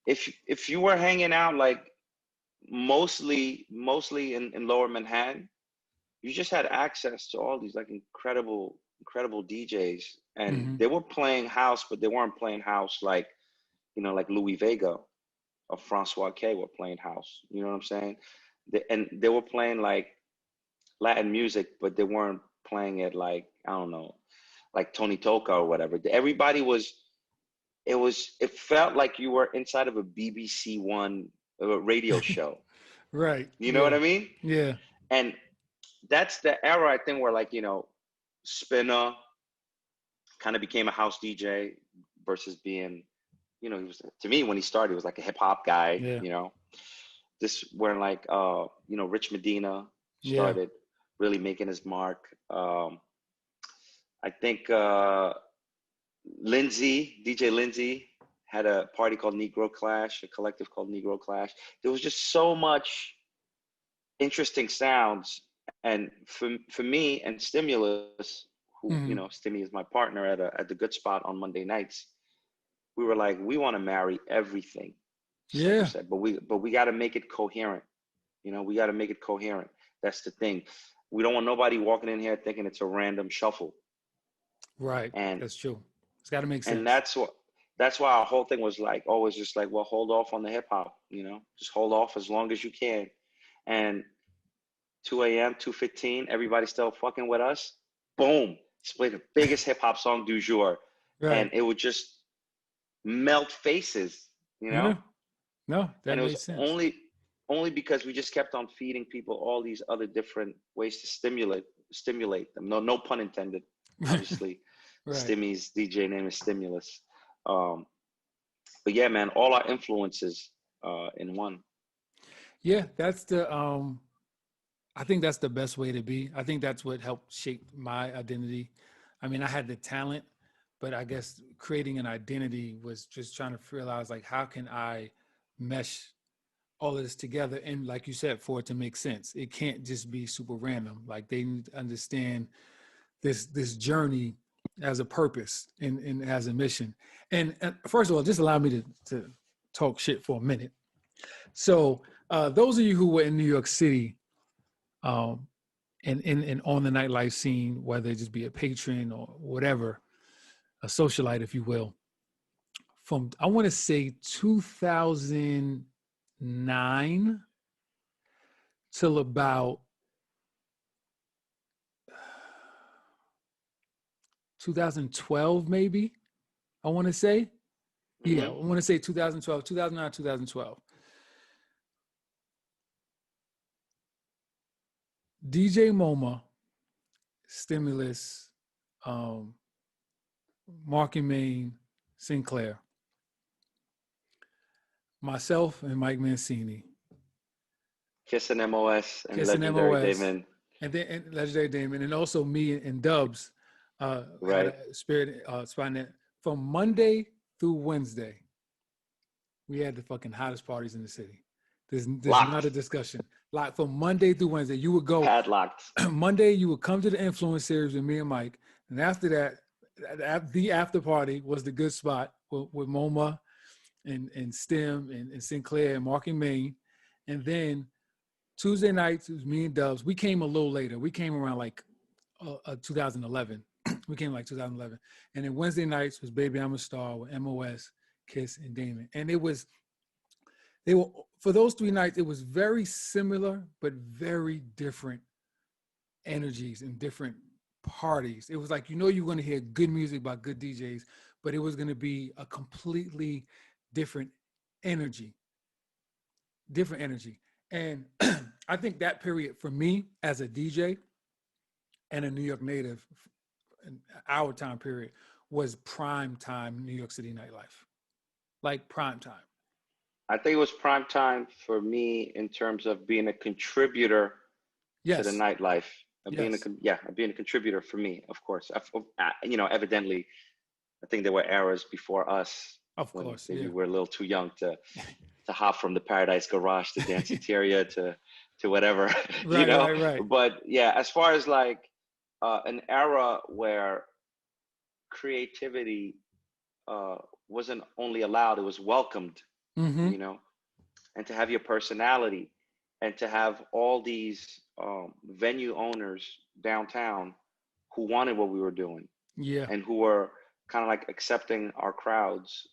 If you were hanging out like mostly in Lower Manhattan, you just had access to all these like incredible DJs, and Mm-hmm. they were playing house, but they weren't playing house like like Louis Vega or Francois K were playing house. You know what I'm saying? And they were playing like Latin music, but they weren't playing it like, I don't know, like Tony Toka or whatever. Everybody was. It felt like you were inside of a BBC One radio show. Right. You know what Yeah. I mean? Yeah. And that's the era, I think, where like Spinner kind of became a house DJ versus being, he was, to me when he started, he was like a hip hop guy. Yeah. This where like Rich Medina Yeah. started really making his mark. I think DJ Lindsay had a party called Negro Clash, a collective called Negro Clash. There was just so much interesting sounds, and for me and Stimulus, who Mm-hmm. Stimmy is my partner at the Good Spot on Monday nights. we were like, we want to marry everything, just like you Yeah. said, but we got to make it coherent. You know, we got to make it coherent. That's the thing. We don't want nobody walking in here thinking it's a random shuffle. Right. And That's true. It's got to make and sense. that's why our whole thing was like always just like, well, hold off on the hip hop, just hold off as long as you can. And 2 a.m., 2:15, everybody still fucking with us. Boom. Play the biggest hip hop song du jour. And Right. it would just melt faces, Yeah. No, And that it was makes sense. only because we just kept on feeding people all these other different ways to stimulate them. No pun intended, obviously. Right. Stimmy's DJ name is Stimulus. Um, but yeah, man, all our influences in one. Yeah, that's the I think that's the best way to be. I think that's what helped shape my identity. I mean, I had the talent, but I guess creating an identity was just trying to realize like how can I mesh all of this together, and like you said, for it to make sense. It can't just be super random. Like they need to understand this journey as a purpose and as a mission. And first of all, just allow me to talk shit for a minute. So those of you who were in New York City, um, and on the nightlife scene, whether it just be a patron or whatever, a socialite, if you will, from I want to say 2009 till about 2012, maybe. I want to say, yeah, I Mm-hmm. want to say 2012, 2009, 2012. DJ MoMa, Stimulus, um, Mark and Main, Sinclair, myself, and Mike Mancini, Kissing MOS and Kissing Legendary MOS, Damon, and then and Legendary Damon, and also me and Dubs had right? a spirit spot in it. From Monday through Wednesday, we had the fucking hottest parties in the city. There's not Locked, a discussion. Like from Monday through Wednesday, you would go padlocked. Monday, you would come to the influence series with me and Mike, and after that, the after party was the good spot with MoMA and Stem and Sinclair and Mark and Main, and then Tuesday nights it was me and Dubs. We came a little later. We came around like 2011. We came like 2011, and then Wednesday nights was Baby I'm a Star with MOS, Kiss, and Damon, and they were for those 3 nights. It was very similar but very different energies and different parties. It was like, you're going to hear good music by good DJs, but it was going to be a completely different energy, different energy. And I think that period for me as a DJ and a New York native, in our time period, was prime time New York City nightlife, like prime time. I think it was prime time for me in terms of being a contributor to the Yes, nightlife. yes, Being a contributor for me, of course. Evidently, I think there were eras before us of when course, maybe yeah. we're a little too young to hop from the Paradise Garage to Danceteria to whatever, Right, right, right. But yeah, as far as like an era where creativity uh, wasn't only allowed, it was welcomed, Mm-hmm. you know, and to have your personality and to have all these venue owners downtown who wanted what we were doing Yeah. and who were kind of like accepting our crowds.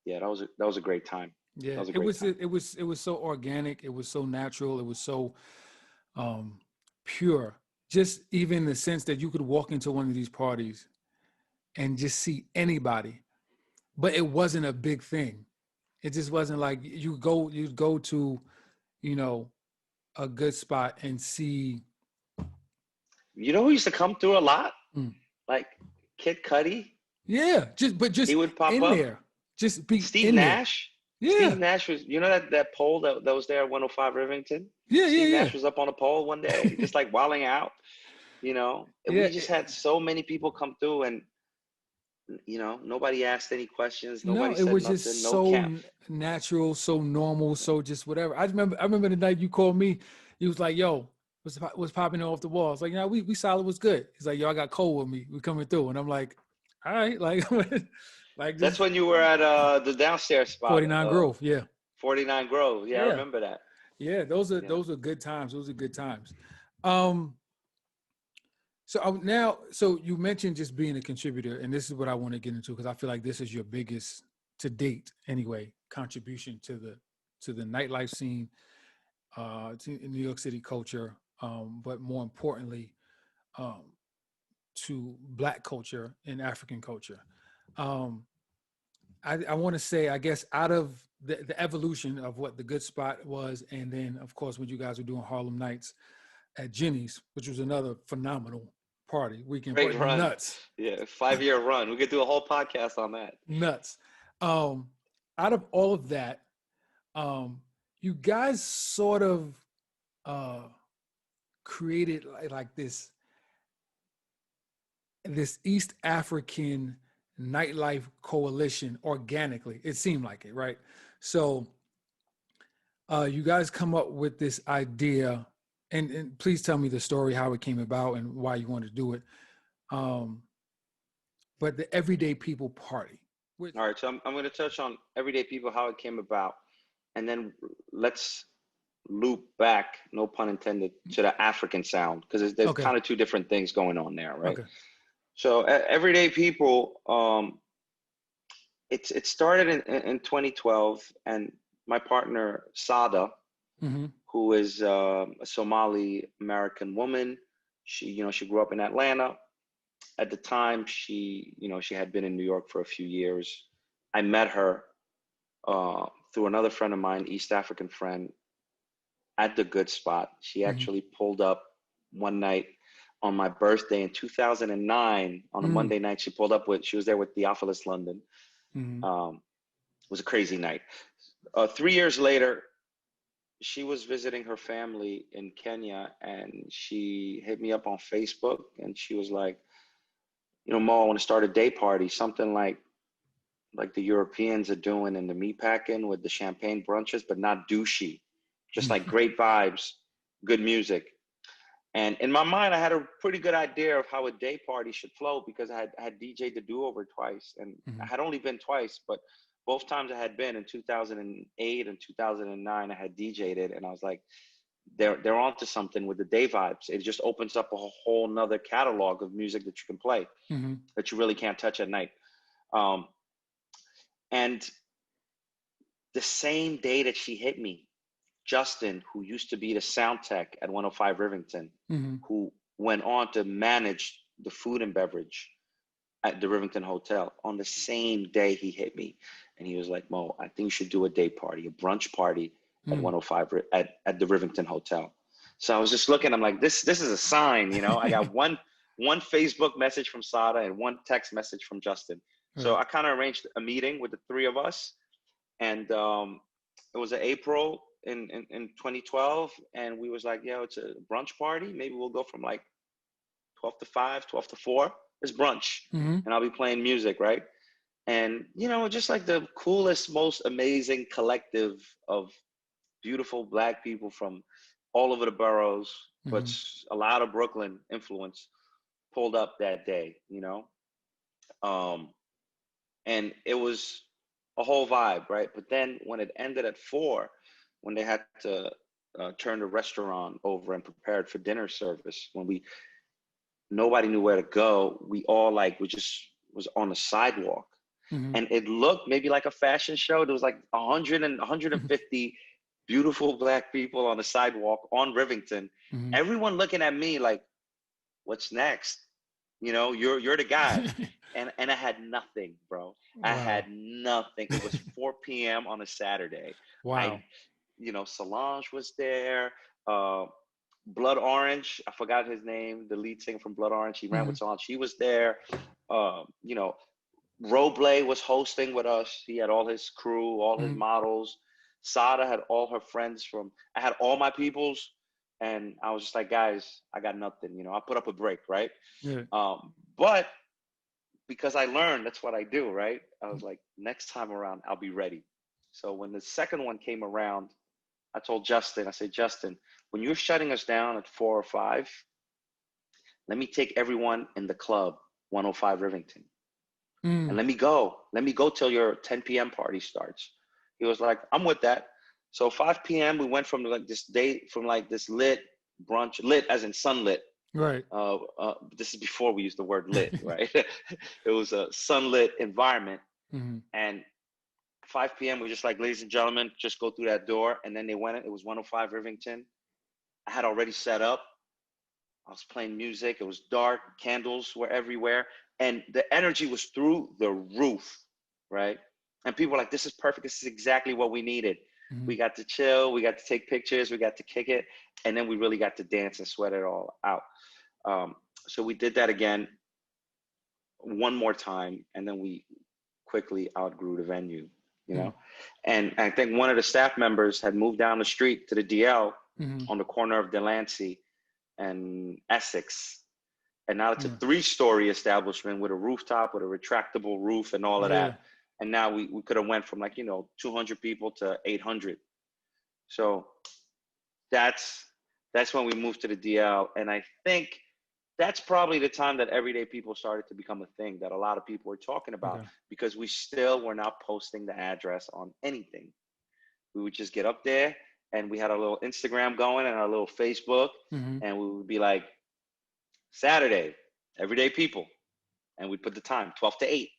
Yeah, that was a great time. That Yeah, was a it great was time. it was so organic, it was so natural, it was so um pure. Just even the sense that you could walk into one of these parties and just see anybody, but it wasn't a big thing. It just wasn't like you'd go to, you know, a good spot and see. You know who used to come through a lot? Mm, Like Kid Cudi. yeah, just He would pop in up. there, just be Steve in there. Nash. Steve Yeah, Nash was, that pole that was there at 105 Rivington? yeah, Steve yeah, Nash was up on a pole one day, just like wilding out, And yeah, we just had so many people come through and, nobody asked any questions. No, Nobody it said was nothing. just No so cap. natural, so normal, so just whatever. I remember the night you called me. You was like, "Yo, what's popping off the wall?" I was like, we solid. What's good?" He's like, "Yo, I got cold with me. We coming through," and I'm like, "All right, like, Like That's just when you were at the downstairs spot, 49 Grove. Yeah. 49 Grove. Yeah, I Yeah. remember that. Yeah. Those are Yeah. good times. Those are good times. Um, so you mentioned just being a contributor, and this is what I want to get into because I feel like this is your biggest to date, anyway, contribution to the nightlife scene, to New York City culture, but more importantly, um, to Black culture and African culture. Um, I want to say, I guess, out of the evolution of what the Good Spot was, and then of course when you guys were doing Harlem Nights at Jenny's, which was another phenomenal weekend Great party, run. nuts, Yeah, 5-year run. We could do a whole podcast on that. nuts. Um, Out of all of that, you guys sort of uh, created like this East African nightlife coalition organically. It seemed like it, right? So you guys come up with this idea, and please tell me the story, how it came about, and why you wanted to do it. Um, but the Everyday People Party. Which, All right, so I'm going to touch on Everyday People, how it came about, and then let's loop back, no pun intended, to the African sound because there's okay, kind of two different things going on there, right? okay, So Everyday People, it started in 2012, and my partner Sada, mm-hmm. who is a Somali American woman, she grew up in Atlanta. At the time, she had been in New York for a few years. I met her through another friend of mine, East African friend, at the Good Spot. She Mm-hmm. actually pulled up one night on my birthday in 2009 on a Monday night. She was there with Theophilus London. Mm-hmm. It was a crazy night. 3 years later, she was visiting her family in Kenya, and she hit me up on Facebook, and she was like, Mo, I want to start a day party, something like the Europeans are doing in the meatpacking with the champagne brunches, but not douchey, just like great vibes, good music. And in my mind, I had a pretty good idea of how a day party should flow because I had DJ'd the do-over twice, and Mm-hmm. I had only been twice, but both times I had been in 2008 and 2009, I had DJ'd it, and I was like, they're onto something with the day vibes. It just opens up a whole nother catalog of music that you can play Mm-hmm. that you really can't touch at night. And the same day that she hit me, Justin, who used to be the sound tech at 105 Rivington, Mm-hmm. who went on to manage the food and beverage at the Rivington Hotel, on the same day he hit me. And he was like, Mo, I think you should do a day party, a brunch party at 105 at the Rivington Hotel. So I was just looking, I'm like, this is a sign, I got one Facebook message from Sada and one text message from Justin. So Right. I kind of arranged a meeting with the three of us, and it was in April in 2012, and we was like, it's a brunch party. Maybe we'll go from like 12 to 5, 12 to 4. It's brunch, Mm-hmm. and I'll be playing music, right? And just like the coolest, most amazing collective of beautiful Black people from all over the boroughs, but a lot of Brooklyn influence pulled up that day, and it was a whole vibe, right? But then when it ended at 4, when they had to turn the restaurant over and prepare it for dinner service, nobody knew where to go. We all was on the sidewalk, Mm-hmm. and it looked maybe like a fashion show. There was like 100 and 150 beautiful Black people on the sidewalk on Rivington. Mm-hmm. Everyone looking at me like, what's next? You're the guy. And I had nothing, bro. I had nothing. It was 4 p.m. on a Saturday. Wow. Solange was there. Blood Orange, I forgot his name, the lead singer from Blood Orange. He ran with Solange. He was there. Roble was hosting with us. He had all his crew, all his models. Sada had all her friends I had all my peoples. And I was just like, guys, I got nothing. I put up a break, right? Yeah. But because I learned that's what I do, right? I was like, next time around, I'll be ready. So when the second one came around, I told Justin, I said, Justin, when you're shutting us down at 4 or 5, let me take everyone in the club, 105 Rivington. and let me go till your 10 p.m. party starts. He was like, I'm with that. So 5 p.m. we went from like this lit brunch, lit as in sunlit. Right. This is before we used the word lit, right? It was a sunlit environment. Mm-hmm. And 5 p.m. we just like, ladies and gentlemen, just go through that door. And then they went, it was 105 Irvington. I had already set up. I was playing music. It was dark. Candles were everywhere. And the energy was through the roof, right? And people were like, this is perfect. This is exactly what we needed. Mm-hmm. We got to chill. We got to take pictures. We got to kick it. And then we really got to dance and sweat it all out. So we did that again one more time. And then we quickly outgrew the venue, you know? And I think one of the staff members had moved down the street to the DL on the corner of Delancey and Essex. And now it's a 3-story establishment with a rooftop, with a retractable roof and all of that. And now we could have went from 200 people to 800. So that's when we moved to the DL. And I think that's probably the time that everyday people started to become a thing that a lot of people were talking about, because we still were not posting the address on anything. We would just get up there, and we had a little Instagram going and our little Facebook, and we would be like, Saturday, everyday people. And we'd put the time, 12 to 8.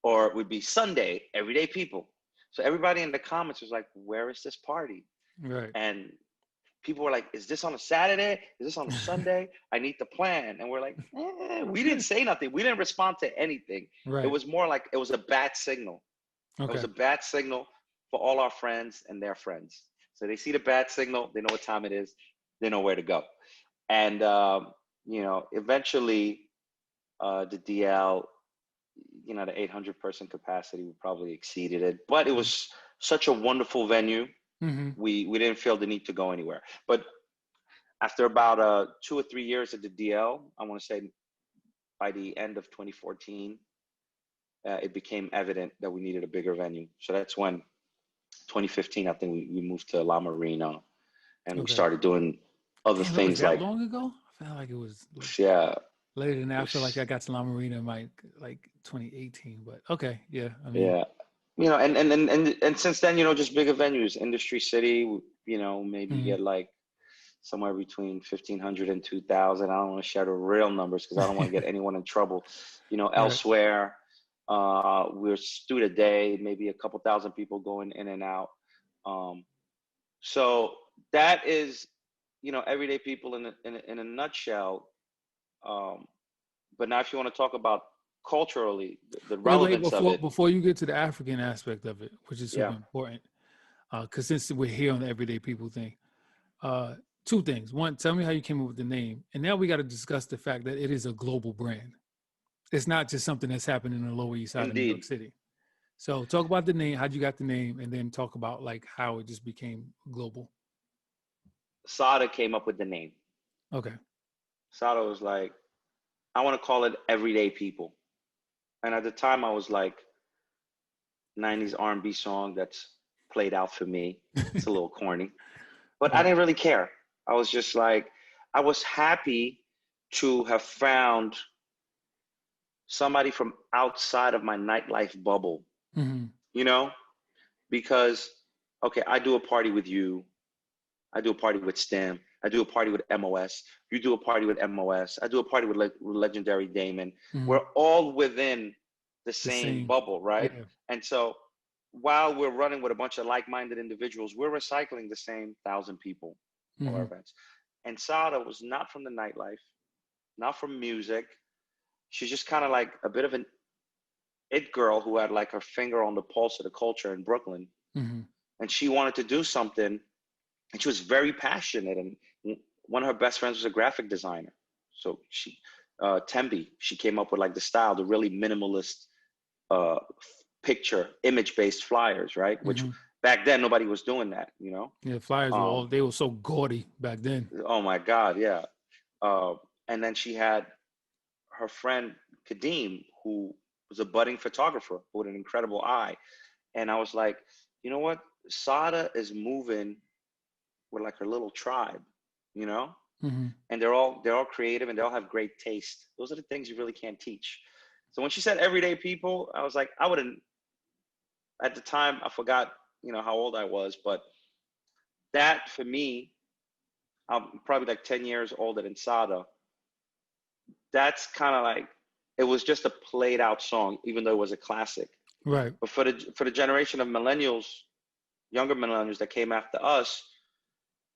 Or it would be Sunday, everyday people. So everybody in the comments was like, where is this party? Right. And people were like, is this on a Saturday? Is this on a Sunday? I need the plan. And we're like, we didn't say nothing. We didn't respond to anything. Right. It was more like, it was a bat signal. Okay. It was a bat signal for all our friends and their friends. So they see the bat signal, they know what time it is, they know where to go. And, eventually the DL, the 800 person capacity, we probably exceeded it, but it was such a wonderful venue. We didn't feel the need to go anywhere. But after about 2 or 3 years at the DL, I want to say by the end of 2014, it became evident that we needed a bigger venue. So that's when 2015, I think we moved to La Marina, and we started doing other things that like. Long ago? I felt like it was. Later than that. I feel like I got to La Marina in like 2018. But okay, yeah. I mean, yeah. And since then, just bigger venues, Industry City. Maybe get like somewhere between 1,500 and 2,000. I don't want to share the real numbers because I don't want to get anyone in trouble. Elsewhere, we're Studio Day, maybe a couple thousand people going in and out. So that is, everyday people in a nutshell. But now, if you want to talk about culturally, the relevance of it. Before you get to the African aspect of it, which is super important, because since we're here on the everyday people thing, 2 things. One, tell me how you came up with the name, and now we got to discuss the fact that it is a global brand. It's not just something that's happening in the Lower East Side of New York City. So talk about the name, how'd you got the name, and then talk about like how it just became global. Sada came up with the name. Okay. Sada was like, I want to call it Everyday People. And at the time I was like, 90s R&B song that's played out for me. It's a little corny, but I didn't really care. I was just like, I was happy to have found somebody from outside of my nightlife bubble, because, okay, I do a party with you. I do a party with Stem. I do a party with MOS. You do a party with MOS. I do a party with Legendary Damon. We're all within the same bubble, right? Yeah. And so while we're running with a bunch of like-minded individuals, we're recycling the same 1,000 people for our events. And Sada was not from the nightlife, not from music. She's just kind of like a bit of an it girl who had like her finger on the pulse of the culture in Brooklyn. And she wanted to do something. And she was very passionate, and one of her best friends was a graphic designer. So she, Tembi, she came up with like the style, the really minimalist picture, image-based flyers, right? Which back then nobody was doing that, Yeah, flyers were they were so gaudy back then. Oh my God, yeah. And then she had her friend Kadeem, who was a budding photographer with an incredible eye. And I was like, you know what? Sada is moving with like her little tribe, and they're all creative and they all have great taste. Those are the things you really can't teach. So when she said everyday people, I was like, I wouldn't, at the time, I forgot, how old I was, but that for me, I'm probably like 10 years older than Sada. That's kind of like, it was just a played out song, even though it was a classic. Right. But for the generation of millennials, younger millennials that came after us,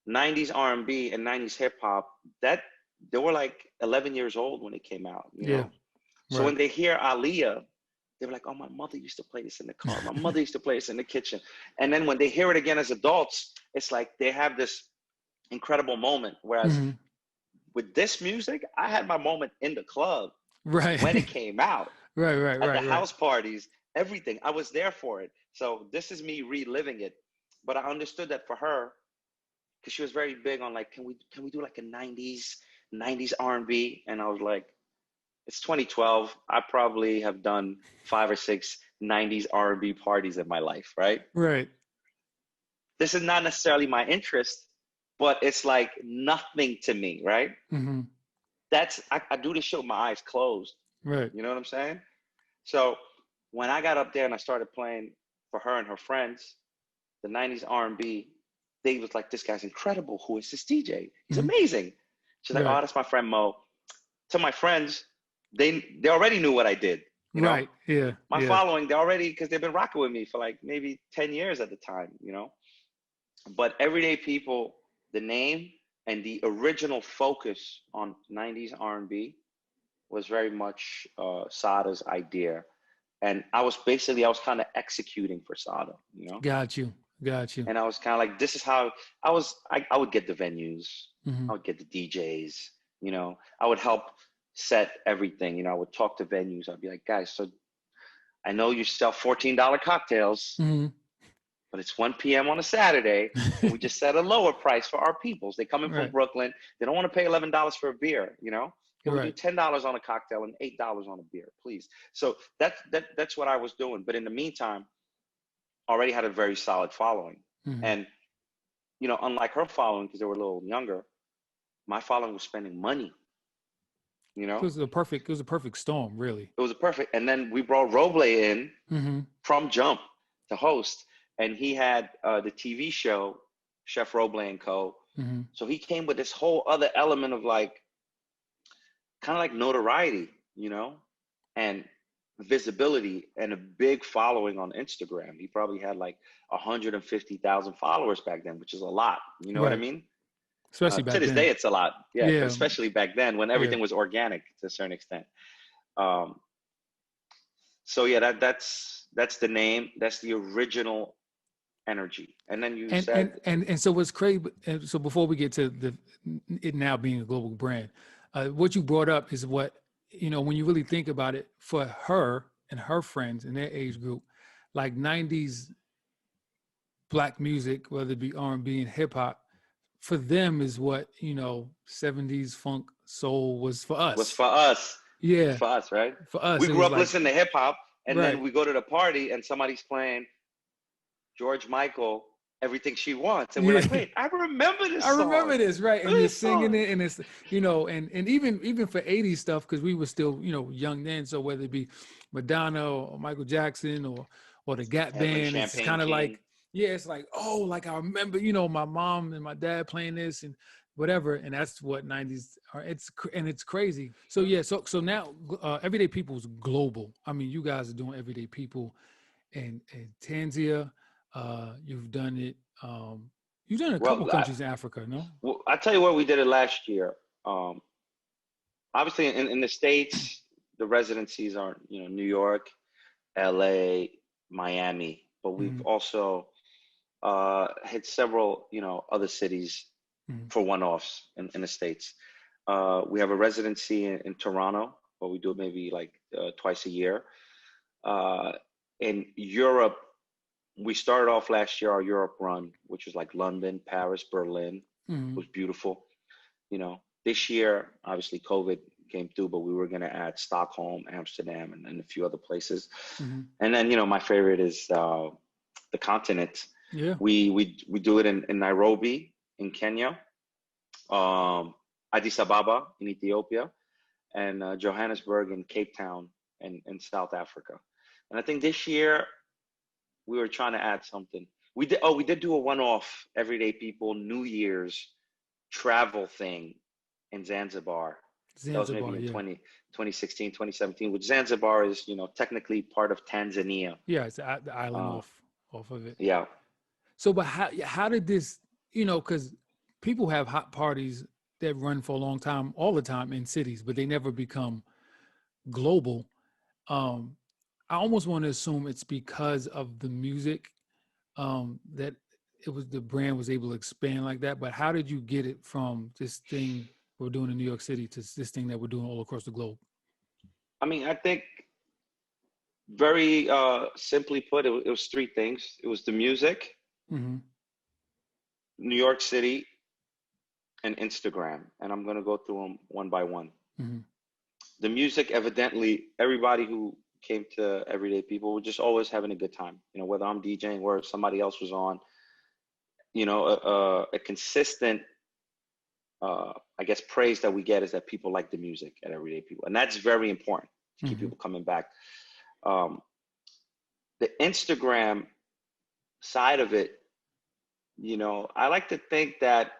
90s R&B and 90s hip hop, that they were like 11 years old when it came out, Yeah. So Right. when they hear Aaliyah, they were like, oh, my mother used to play this in the car. My mother used to play this in the kitchen. And then when they hear it again as adults, it's like they have this incredible moment. Whereas Mm-hmm. with this music, I had my moment in the club Right. when it came out, Right. Right. at the Right. Right. house parties, everything. I was there for it. So this is me reliving it. But I understood that for her, because she was very big on like, can we do like a 90s R&B? And I was like, it's 2012. I probably have done 5 or 6 90s R&B parties in my life, right? Right. This is not necessarily my interest, but it's like nothing to me, right? Mm-hmm. I do this shit with my eyes closed. Right. You know what I'm saying? So when I got up there and I started playing for her and her friends, the 90s R&B, they was like, this guy's incredible. Who is this DJ? He's Mm-hmm. amazing. She's like, Right. oh, that's my friend Mo. To my friends, they already knew what I did. Right. Yeah. My Yeah. following, they already, because they've been rocking with me for like maybe 10 years at the time, But Everyday People, the name and the original focus on 90s R&B was very much Sada's idea. And I was kind of executing for Sada. Got you. Got you. And I was kind of like, this is how I would get the venues. Mm-hmm. I would get the DJs, I would help set everything. I would talk to venues. I'd be like, guys, so I know you sell $14 cocktails, Mm-hmm. but it's 1 p.m. on a Saturday. And we just set a lower price for our peoples. They come in from Right. Brooklyn. They don't want to pay $11 for a beer, Can we do Right. $10 on a cocktail and $8 on a beer, please? So that's what I was doing. But in the meantime, I already had a very solid following. Mm-hmm. And, unlike her following, because they were a little younger, my following was spending money. It was a perfect storm, really. It was a perfect. And then we brought Roble in Mm-hmm. from Jump to host, and he had the TV show Chef Roble and Co. Mm-hmm. So he came with this whole other element of like, kind of like notoriety, and visibility and a big following on Instagram. He probably had like 150,000 followers back then, which is a lot. You know what I Right. mean? Especially To back this then. day, it's a lot. Yeah, Yeah. but especially back then when everything was organic to a certain extent. So yeah, that's the name. That's the original energy. And then you said, and so what's crazy. So before we get to it now being a global brand, what you brought up is what when you really think about it. For her and her friends in their age group, like 90s Black music, whether it be R&B and hip hop, for them is what 70s funk soul was for us. was for us. Yeah, For us, right? for us We it grew was up like, listening to hip hop, and right. then we go to the party and somebody's playing George Michael, Everything She Wants. And we're like, wait, I remember this I song. remember this, right? And you're This singing song. it, and it's and even for 80s stuff, because we were still young then. So whether it be Madonna or Michael Jackson or the Gap Heaven, Band, it's Champagne kind of King. like, yeah, it's like, oh, like I remember my mom and my dad playing this and whatever, and that's what 90s are. It's crazy. So yeah, so now Everyday People is global. I mean, you guys are doing Everyday People in Tanzania. You've done it. You've done a couple countries in Africa, no? Well, I tell you what, we did it last year. Obviously, in the States, the residencies are New York, LA, Miami, but we've also hit several other cities for one-offs in the States. We have a residency in Toronto, where we do it maybe like twice a year. In Europe, we started off last year our Europe run, which was like London, Paris, Berlin. It was beautiful. This year, obviously COVID came through, but we were going to add Stockholm, Amsterdam, and a few other places. And then, my favorite is the continent. Yeah. We do it in Nairobi, in Kenya, Addis Ababa in Ethiopia, and Johannesburg and Cape Town in South Africa. And I think this year we were trying to add something. We did do a one-off Everyday People New Year's travel thing in Zanzibar. That was maybe Zanzibar, in yeah. 2016, 2017, which Zanzibar is, technically part of Tanzania. Yeah, it's the island Uh, off of it. yeah. So, but how did this, because people have hot parties that run for a long time, all the time in cities, but they never become global. Um, I almost want to assume it's because of the music that the brand was able to expand like that. But how did you get it from this thing we're doing in New York City to this thing that we're doing all across the globe? I mean, I think very simply put, it was three things. It was the music, Mm-hmm. New York City, and Instagram. And I'm going to go through them one by one. Mm-hmm. The music, evidently, everybody who came to Everyday People were just always having a good time. Whether I'm DJing or somebody else was on, a consistent, I guess, praise that we get is that people like the music at Everyday People. And that's very important to keep people coming back. The Instagram side of it, I like to think that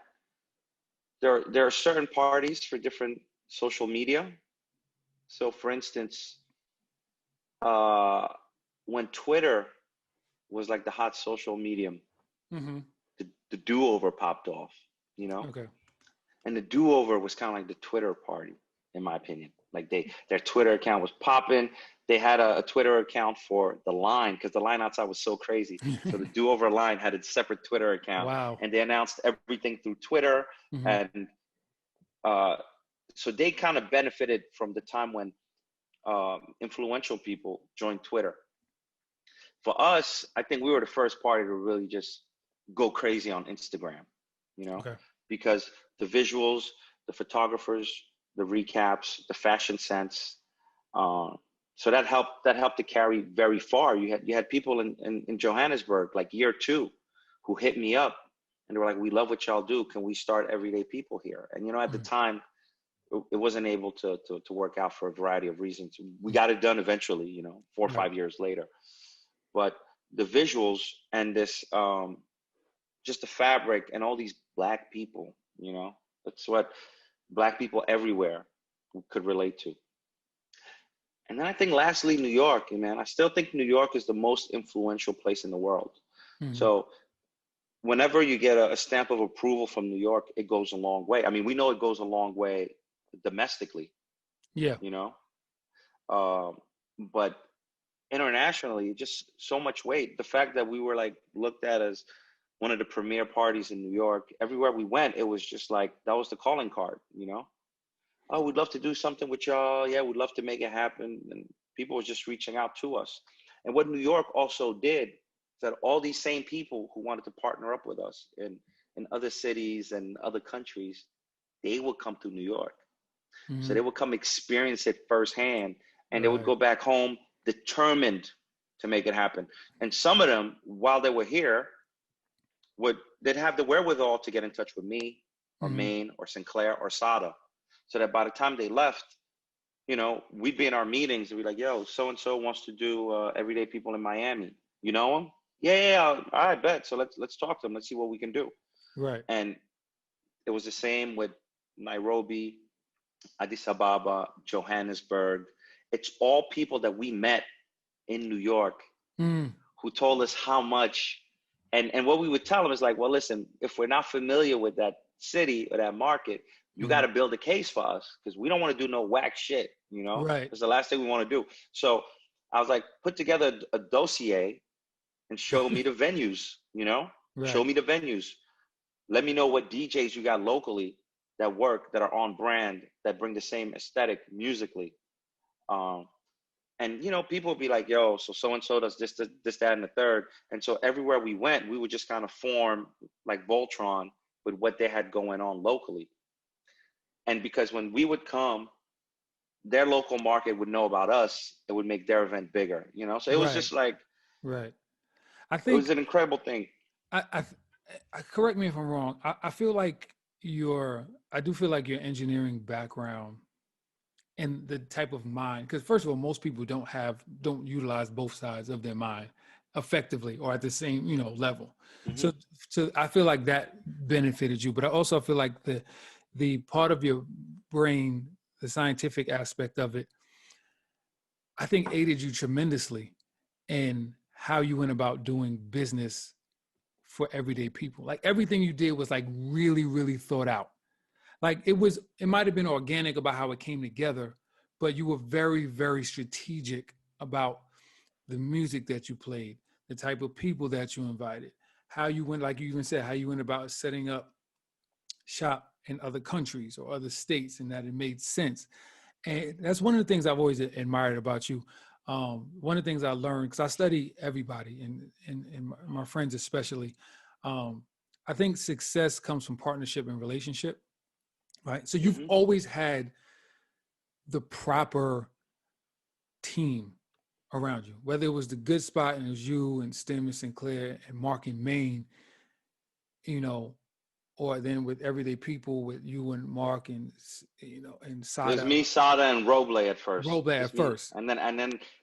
there are certain parties for different social media. So, for instance, when Twitter was like the hot social medium, the do-over popped off, Okay. and the do-over was kind of like the Twitter party, in my opinion. Like their Twitter account was popping. They had a Twitter account for the line because the line outside was so crazy. So the do-over line had a separate Twitter account. Wow. And they announced everything through Twitter. And so they kind of benefited from the time when influential people joined Twitter. For us, I think we were the first party to really just go crazy on Instagram, Okay. because the visuals, the photographers, the recaps, the fashion sense. So that helped to carry very far. You had people in Johannesburg, like year 2, who hit me up and they were like, "We love what y'all do. Can we start Everyday People here?" And at the time, it wasn't able to work out for a variety of reasons. We got it done eventually, 4 or 5 years later. But the visuals and this, just the fabric and all these Black people, that's what Black people everywhere could relate to. And then I think lastly, New York, man, I still think New York is the most influential place in the world. So whenever you get a stamp of approval from New York, it goes a long way. I mean, we know it goes a long way domestically. Yeah. But internationally, just so much weight. The fact that we were like looked at as one of the premier parties in New York, everywhere we went, it was just like, that was the calling card, Oh, we'd love to do something with y'all. Yeah, we'd love to make it happen. And people were just reaching out to us. And what New York also did is that all these same people who wanted to partner up with us in other cities and other countries, they would come to New York. So they would come experience it firsthand, and they would go back home determined to make it happen. And some of them, while they were here, they'd have the wherewithal to get in touch with me or Maine or Sinclair or Sada, so that by the time they left, we'd be in our meetings and we'd be like, "Yo, so-and-so wants to do Everyday People in Miami. You know him? Yeah, I bet. So let's talk to them. Let's see what we can do." Right. And it was the same with Nairobi, Addis Ababa, Johannesburg. It's all people that we met in New York who told us how much, and what we would tell them is like, "Well, listen, if we're not familiar with that city or that market, you got to build a case for us, because we don't want to do no whack shit, Right. It's the last thing we want to do." So I was like, put together a dossier and show me the venues, show me the venues. Let me know what DJs you got locally that work, that are on brand, that bring the same aesthetic musically. And people would be like, "Yo, so-and-so does this, that, and the third." And so everywhere we went, we would just kind of form like Voltron with what they had going on locally. And because when we would come, their local market would know about us, it would make their event bigger, So it was just like, I it was think an incredible thing. I correct me if I'm wrong. I feel like I do feel like your engineering background and the type of mind, because first of all, most people don't utilize both sides of their mind effectively or at the same, level. Hmm. So I feel like that benefited you, but I also feel like the part of your brain, the scientific aspect of it, I think aided you tremendously in how you went about doing business for everyday people. Like everything you did was like really, really thought out. Like it might have been organic about how it came together, but you were very, very strategic about the music that you played, the type of people that you invited, how you went, like you even said, how you went about setting up shop in other countries or other states, and that it made sense. And that's one of the things I've always admired about you. One of the things I learned, because I study everybody and my friends especially, um, I think success comes from partnership and relationship, right? So you've Hmm. always had the proper team around you, whether it was the good spot and it was you and Stim and Sinclair and Mark and Maine, you know, or then with everyday people with you and Mark and, and It was Sada, me, Sada, and Roble at first. Roble at Just me, first.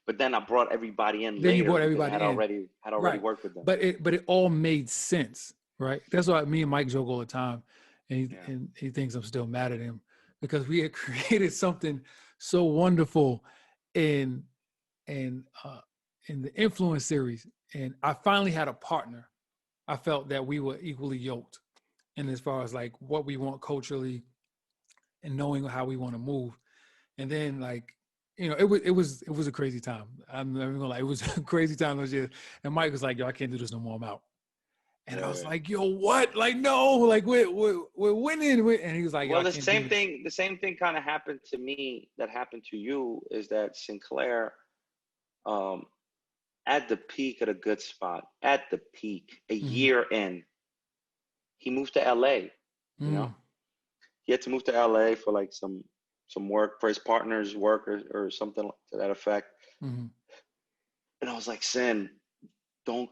but then I brought everybody in Then you later brought because I everybody had in. already Right. worked with them. But it all made sense, right? That's why me and Mike joke all the time. Yeah. And he thinks I'm still mad at him because we had created something so wonderful in in uh in the influence series. And I finally had a partner. I felt that we were equally yoked. And as far as like what we want culturally and knowing how we want to move. And then like, it was a crazy time. I'm never gonna lie, it was a crazy time those years. And Mike was like, "Yo, I can't do this no more. I'm out." And I was Yeah. like, "Yo, what? Like, no, like we're winning." And he was like, "Yo, Well, I can't do this." the same thing kind of happened to me that happened to you is that Sinclair, um, at the peak of a good spot, at the peak, a Mm-hmm. year in, he moved to LA, you Mm-hmm. know? He had to move to LA for like some work for his partner's work or something to that effect. Mm-hmm. And I was like, Sin, don't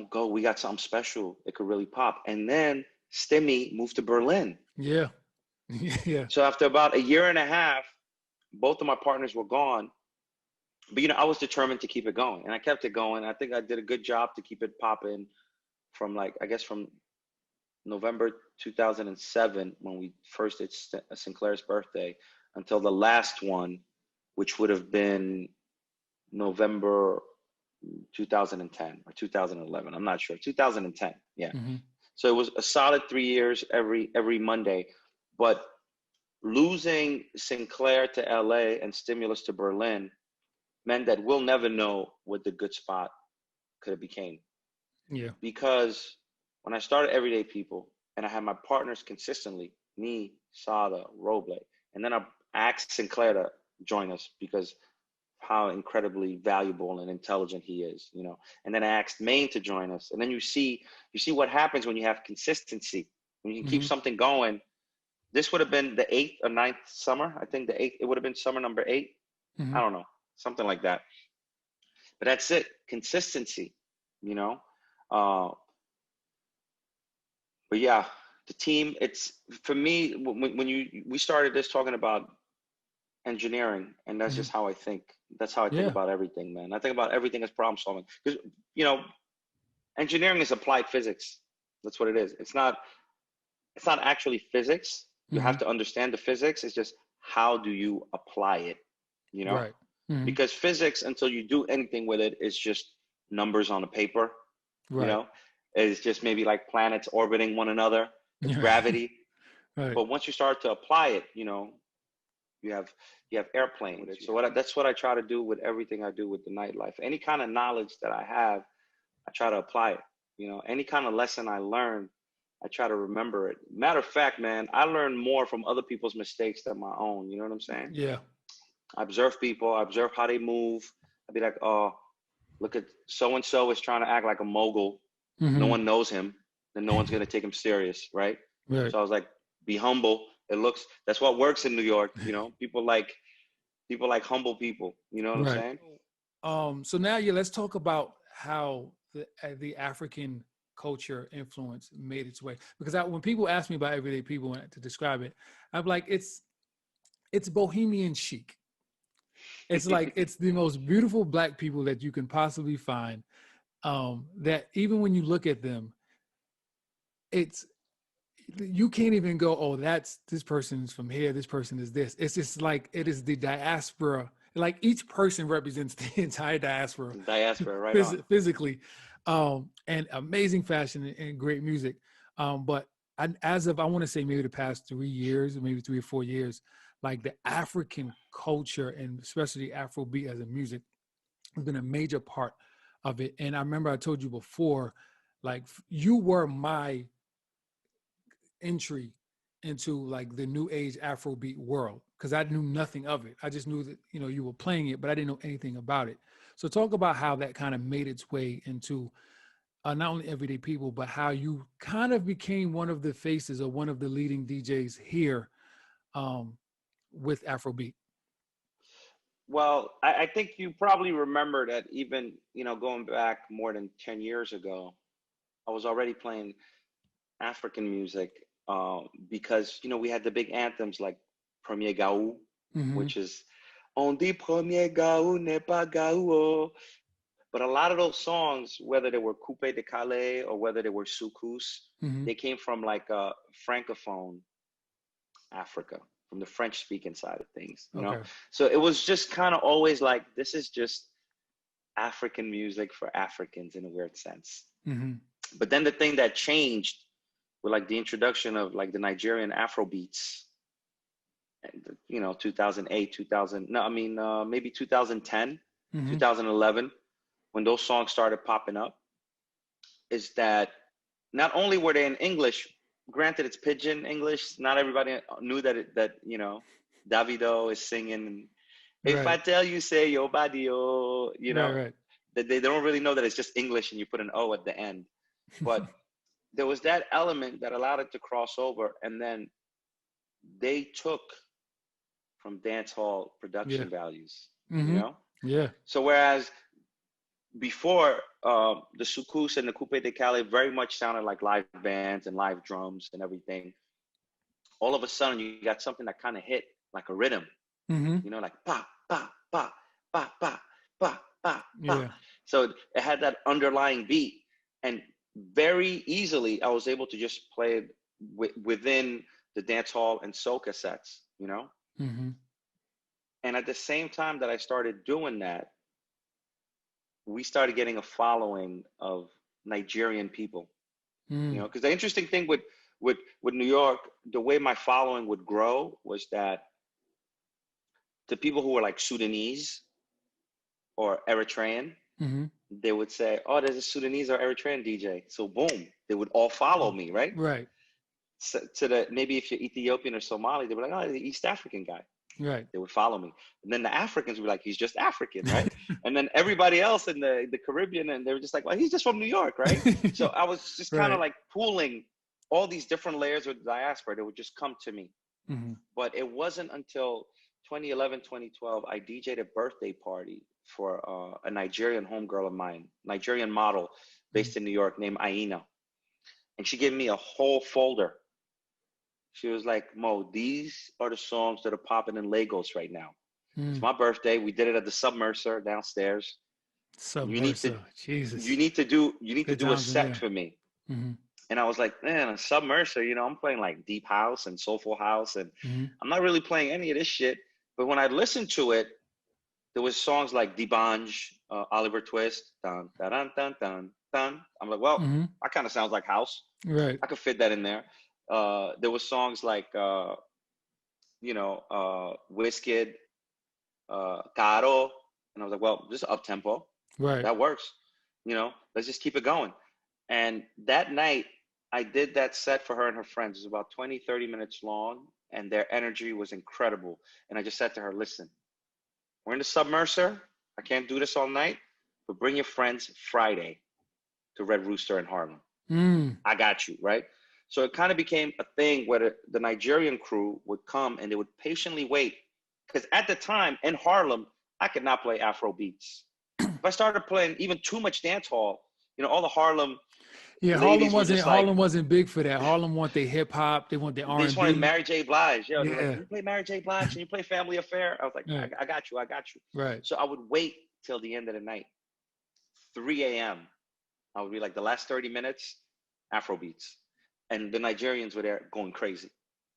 go. We got something special. It could really pop. And then Stimmy moved to Berlin. Yeah. Yeah. So after about a year and a half, both of my partners were gone. But I was determined to keep it going. And I kept it going. I think I did a good job to keep it popping from like, I guess from November 2007 when we first did Sinclair's birthday until the last one, which would have been November 2010 or 2011. I'm not sure. 2010. Yeah. Mm-hmm. So it was a solid 3 years every Monday. But losing Sinclair to LA and Stimulus to Berlin meant that we'll never know what the good spot could have became. Yeah. Because when I started Everyday People and I had my partners consistently, me, Sada, Roble, and then I asked Sinclair to join us because how incredibly valuable and intelligent he is, And then I asked Maine to join us. And then you see what happens when you have consistency, when you can keep Mm-hmm. something going. This would have been the 8th or 9th summer. I think the 8th, it would have been summer number 8. Mm-hmm. I don't know, something like that. But that's it, consistency, you know. Uh, but yeah, the team. It's for me when we started this talking about engineering, and that's Mm-hmm. just how I think. That's how I think Yeah. about everything, man. I think about everything as problem solving because you know engineering is applied physics. That's what it is. It's not actually physics. You Mm-hmm. have to understand the physics. It's just how do you apply it, you know? Right. Mm-hmm. Because physics, until you do anything with it, is just numbers on a paper, you Right. know? It's just maybe like planets orbiting one another. It's Yeah. gravity. Right. But once you start to apply it, you have airplanes. So that's what I try to do with everything I do with the nightlife. Any kind of knowledge that I have, I try to apply it. Any kind of lesson I learn, I try to remember it. Matter of fact, man, I learn more from other people's mistakes than my own. You know what I'm saying? Yeah. I observe people, I observe how they move. I'd be like, oh, look at so and so is trying to act like a mogul. No Mm-hmm. one knows him, then no one's gonna take him serious, right? Right. So I was like, be humble. That's what works in New York. People like humble people. You know what I'm Right. saying? So now, yeah, let's talk about how the African culture influence made its way. Because when people ask me about everyday people to describe it, I'm like, it's bohemian chic, It's like it's the most beautiful black people that you can possibly find. That even when you look at them, it's you can't even go, oh, that's this person's from here, this person is this. It's just like it is the diaspora. Like each person represents the entire diaspora, Diaspora, right on. physically, and amazing fashion and great music. But as of I want to say maybe the past 3 years, or maybe 3 or 4 years, like the African culture and especially Afrobeat as a music has been a major part of it. And I remember I told you before, like you were my entry into like the new age Afrobeat world because I knew nothing of it. I just knew that you were playing it, but I didn't know anything about it. So talk about how that kind of made its way into not only everyday people, but how you kind of became one of the faces or one of the leading DJs here with Afrobeat. Well, I think you probably remember that even, going back more than 10 years ago, I was already playing African music because, we had the big anthems like Premier Gaou, Mm-hmm. which is On dit Premier Gaou n'est pas Gaou. But a lot of those songs, whether they were Coupé de Calais or whether they were Soukous, Mm-hmm. they came from like a Francophone Africa, from the French speaking side of things, Okay. So it was just kind of always like, this is just African music for Africans in a weird sense. Mm-hmm. But then the thing that changed with like the introduction of like the Nigerian Afro beats, 2008, 2000, no, I mean, maybe 2010, Mm-hmm. 2011, when those songs started popping up, is that not only were they in English, granted it's pidgin English, not everybody knew that Davido is singing. If I tell you, say yo badio, Right. that they don't really know that it's just English and you put an O at the end. But there was that element that allowed it to cross over, and then they took from dance hall production values, Mm-hmm. Yeah. So whereas before, the Soukous and the Coupé de Calais very much sounded like live bands and live drums and everything. All of a sudden, you got something that kind of hit like a rhythm, Mm-hmm. like pa, pa, pa, pa, pa, pa, pa, Yeah. pa. So it had that underlying beat. And very easily, I was able to just play it within the dance hall and soca sets, Mm-hmm. And at the same time that I started doing that, we started getting a following of Nigerian people, because the interesting thing with New York, the way my following would grow was that the people who were like Sudanese or Eritrean, Mm-hmm. they would say, oh, there's a Sudanese or Eritrean DJ. So boom, they would all follow me, right? Right. So, maybe if you're Ethiopian or Somali, they were like, oh, the East African guy. Right. They would follow me. And then the Africans were like, he's just African, right? And then everybody else in the Caribbean, and they were just like, well, he's just from New York, right? So I was just kind of like pooling all these different layers of the diaspora that would just come to me. Mm-hmm. But it wasn't until 2011, 2012, I DJ'd a birthday party for a Nigerian homegirl of mine, Nigerian model based in New York named Aina. And she gave me a whole folder. She was like, Mo, these are the songs that are popping in Lagos right now. It's my birthday. We did it at the Submerser downstairs. Submerser. Jesus. You need to do a set for me. Mm-hmm. And I was like, man, a Submerser, I'm playing like deep house and soulful house, and I'm not really playing any of this shit. But when I listened to it, there was songs like Dibanj, Oliver Twist, dun, dun, dun, dun, dun, dun. I'm like, well, that kind of sounds like house. Right. I could fit that in there. There was songs like, Wizkid, Caro. And I was like, well, this is up tempo. Right. That works. Let's just keep it going. And that night, I did that set for her and her friends. It was about 20, 30 minutes long, and their energy was incredible. And I just said to her, listen, we're in the Submerser. I can't do this all night, but bring your friends Friday to Red Rooster in Harlem. I got you, right? So it kind of became a thing where the Nigerian crew would come and they would patiently wait. Because at the time in Harlem, I could not play Afro beats. If I started playing even too much dance hall, all the Harlem Yeah, Ladies were just like, Harlem wasn't big for that. Harlem want their hip hop, they want their they just wanted R&B. Mary J. Blige. Yo, they're like, Yeah, can you play Mary J. Blige? Can you play Family Affair? I was like, right, I got you, I got you. right. So I would wait till the end of the night, 3 a.m. I would be like the last 30 minutes, Afro beats. And the Nigerians were there going crazy.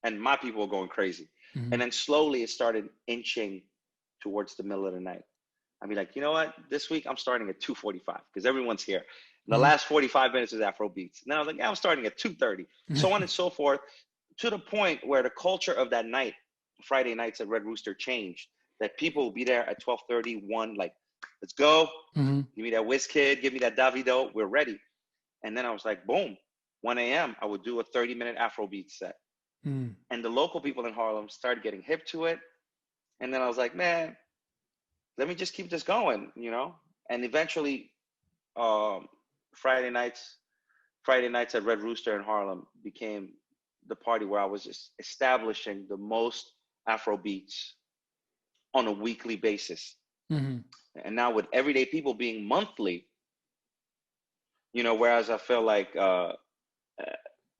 And my people were going crazy. Mm-hmm. And then slowly it started inching towards the middle of the night. I'd be like, you know what? This week I'm starting at 2:45 because everyone's here. And the Mm-hmm. last 45 minutes is Afro beats. And then I was like, yeah, I'm starting at 2:30. So on and so forth, to the point where the culture of that night, Friday nights at Red Rooster, changed. That people will be there at 12:30, 1, like, let's go. Mm-hmm. Give me that Wizkid, give me that Davido, we're ready. And then I was like, boom, 1 a.m., I would do a 30-minute Afrobeat set. Mm. And the local people in Harlem started getting hip to it. And then I was like, man, let me just keep this going, you know? And eventually, um, Friday nights, Friday nights at Red Rooster in Harlem became the party where I was just establishing the most Afro beats on a weekly basis. Mm-hmm. And now with Everyday People being monthly, you know, whereas I feel like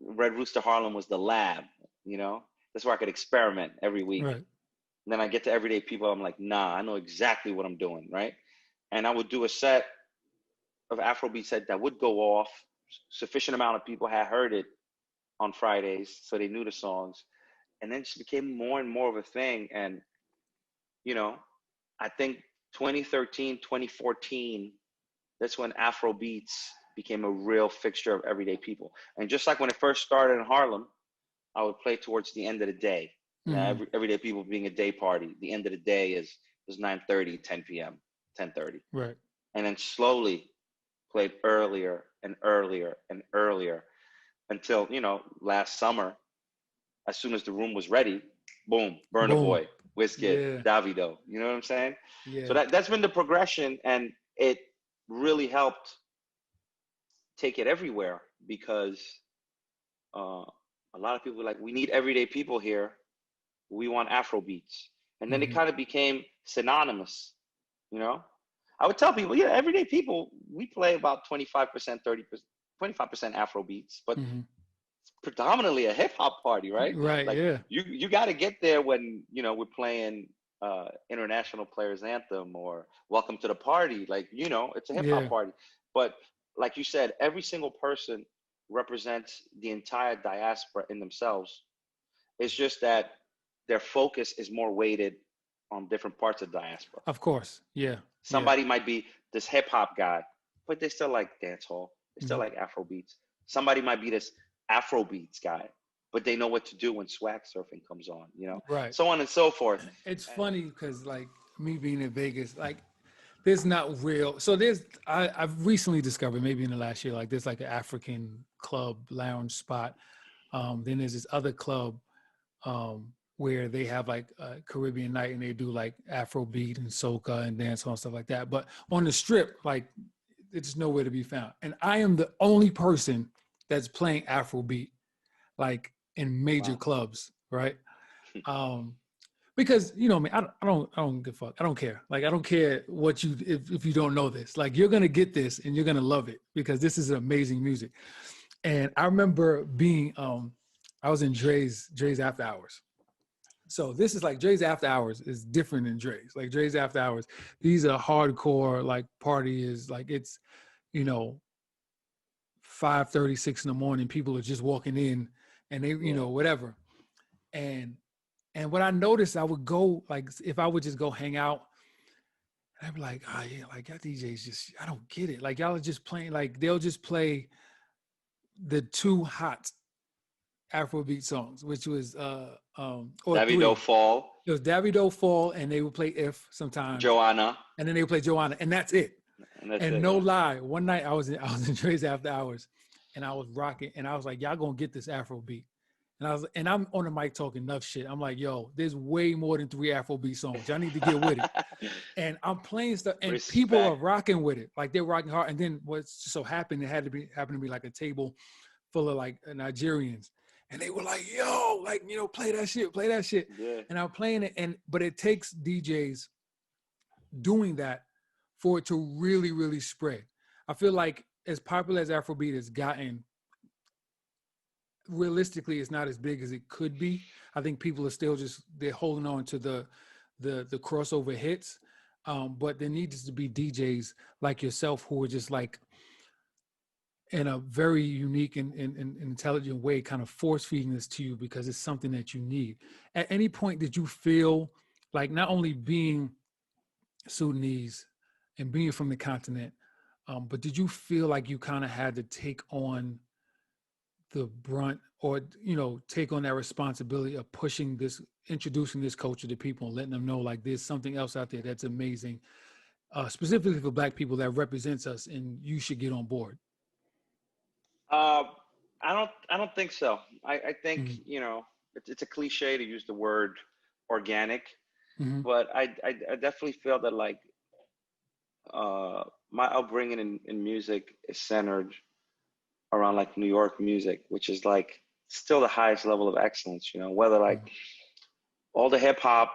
Red Rooster Harlem was the lab, you know, that's where I could experiment every week. Right. And then I get to Everyday People, I'm like, nah, I know exactly what I'm doing, right? And I would do a set of Afrobeat set that would go off. Sufficient amount of people had heard it on Fridays, so they knew the songs. And then it just became more and more of a thing. And, you know, I think 2013, 2014, that's when Afro beats became a real fixture of Everyday People. And just like when it first started in Harlem, I would play towards the end of the day. Mm-hmm. Everyday People being a day party. The end of the day is 9:30, 10 p.m., 10:30. Right. And then slowly played earlier and earlier and earlier until, you know, last summer, as soon as the room was ready, boom, Burna Boom. Boy, Wizkid, Yeah. Davido. You know what I'm saying? So Yeah. that's been the progression, and it really helped take it everywhere because a lot of people were like, we need Everyday People here. We want Afro beats. And then it Mm-hmm. kind of became synonymous, you know? I would tell people, yeah, Everyday People, we play about 25%, 30%, 25% Afro beats, but Mm-hmm. predominantly a hip hop party, right? Right. Like Yeah. you got to get there when, you know, we're playing International Players Anthem or Welcome to the Party. Like, you know, it's a hip hop Yeah. party. But like you said, every single person represents the entire diaspora in themselves. It's just that their focus is more weighted on different parts of diaspora. Of course. Yeah. Yeah. Somebody might be this hip hop guy, but they still like dancehall. They still Mm-hmm. like Afro beats. Somebody might be this Afro beats guy, but they know what to do when swag surfing comes on, you know, Right. so on and so forth. It's funny because like me being in Vegas, like there's not real. So I've recently discovered maybe in the last year, like there's like an African club lounge spot. Then there's this other club where they have like a Caribbean night and they do like Afrobeat and soca and dancehall and stuff like that. But on the strip, like it's nowhere to be found. And I am the only person that's playing Afrobeat like in major Wow. clubs, right? Because you know me, I don't give a fuck. I don't care. Like I don't care what you if you don't know this. Like you're gonna get this and you're gonna love it because this is amazing music. And I remember being I was in Dre's After Hours. So this is like Dre's After Hours is different than Dre's. Like Dre's After Hours, these are hardcore like party is like it's, you know, 5:30, 6 in the morning. People are just walking in and they, you Yeah. know, whatever. And what I noticed, I would go like if I would just go hang out, and I'd be like, oh yeah, like y'all DJs just I don't get it. Like y'all are just playing like they'll just play the two hot Afrobeat songs, which was or Davido three. Fall, It was Davido Fall, and they would play If sometimes, Joanna, and then they would play Joanna, and that's it. and that's And it. no Yeah. lie, one night I was in Dre's After Hours, and I was rocking, and I was like, y'all gonna get this Afrobeat. And I'm on the mic talking enough shit. I'm like, yo, there's way more than 3 Afrobeat songs. Y'all need to get with it. And I'm playing stuff, and people are Respect. rocking with it. Like they're rocking hard. And then what just so happened, it happened to be like a table full of like Nigerians. And they were like, yo, like, you know, play that shit, play that shit. Yeah. And I'm playing it. But it takes DJs doing that for it to really, really spread. I feel like as popular as Afrobeat has gotten, realistically, it's not as big as it could be. I think people are still they're holding on to the crossover hits. But there needs to be DJs like yourself who are just like in a very unique and intelligent way, kind of force feeding this to you because it's something that you need. At any point, did you feel like not only being Sudanese and being from the continent, but did you feel like you kind of had to take on the brunt or, take on that responsibility of pushing this, introducing this culture to people and letting them know like there's something else out there that's amazing, specifically for Black people that represents us and you should get on board? Uh, I don't think so. I think, Mm-hmm. it's a cliche to use the word organic, Mm-hmm. but I definitely feel that like my upbringing in music is centered around like New York music, which is like still the highest level of excellence, whether like all the hip hop,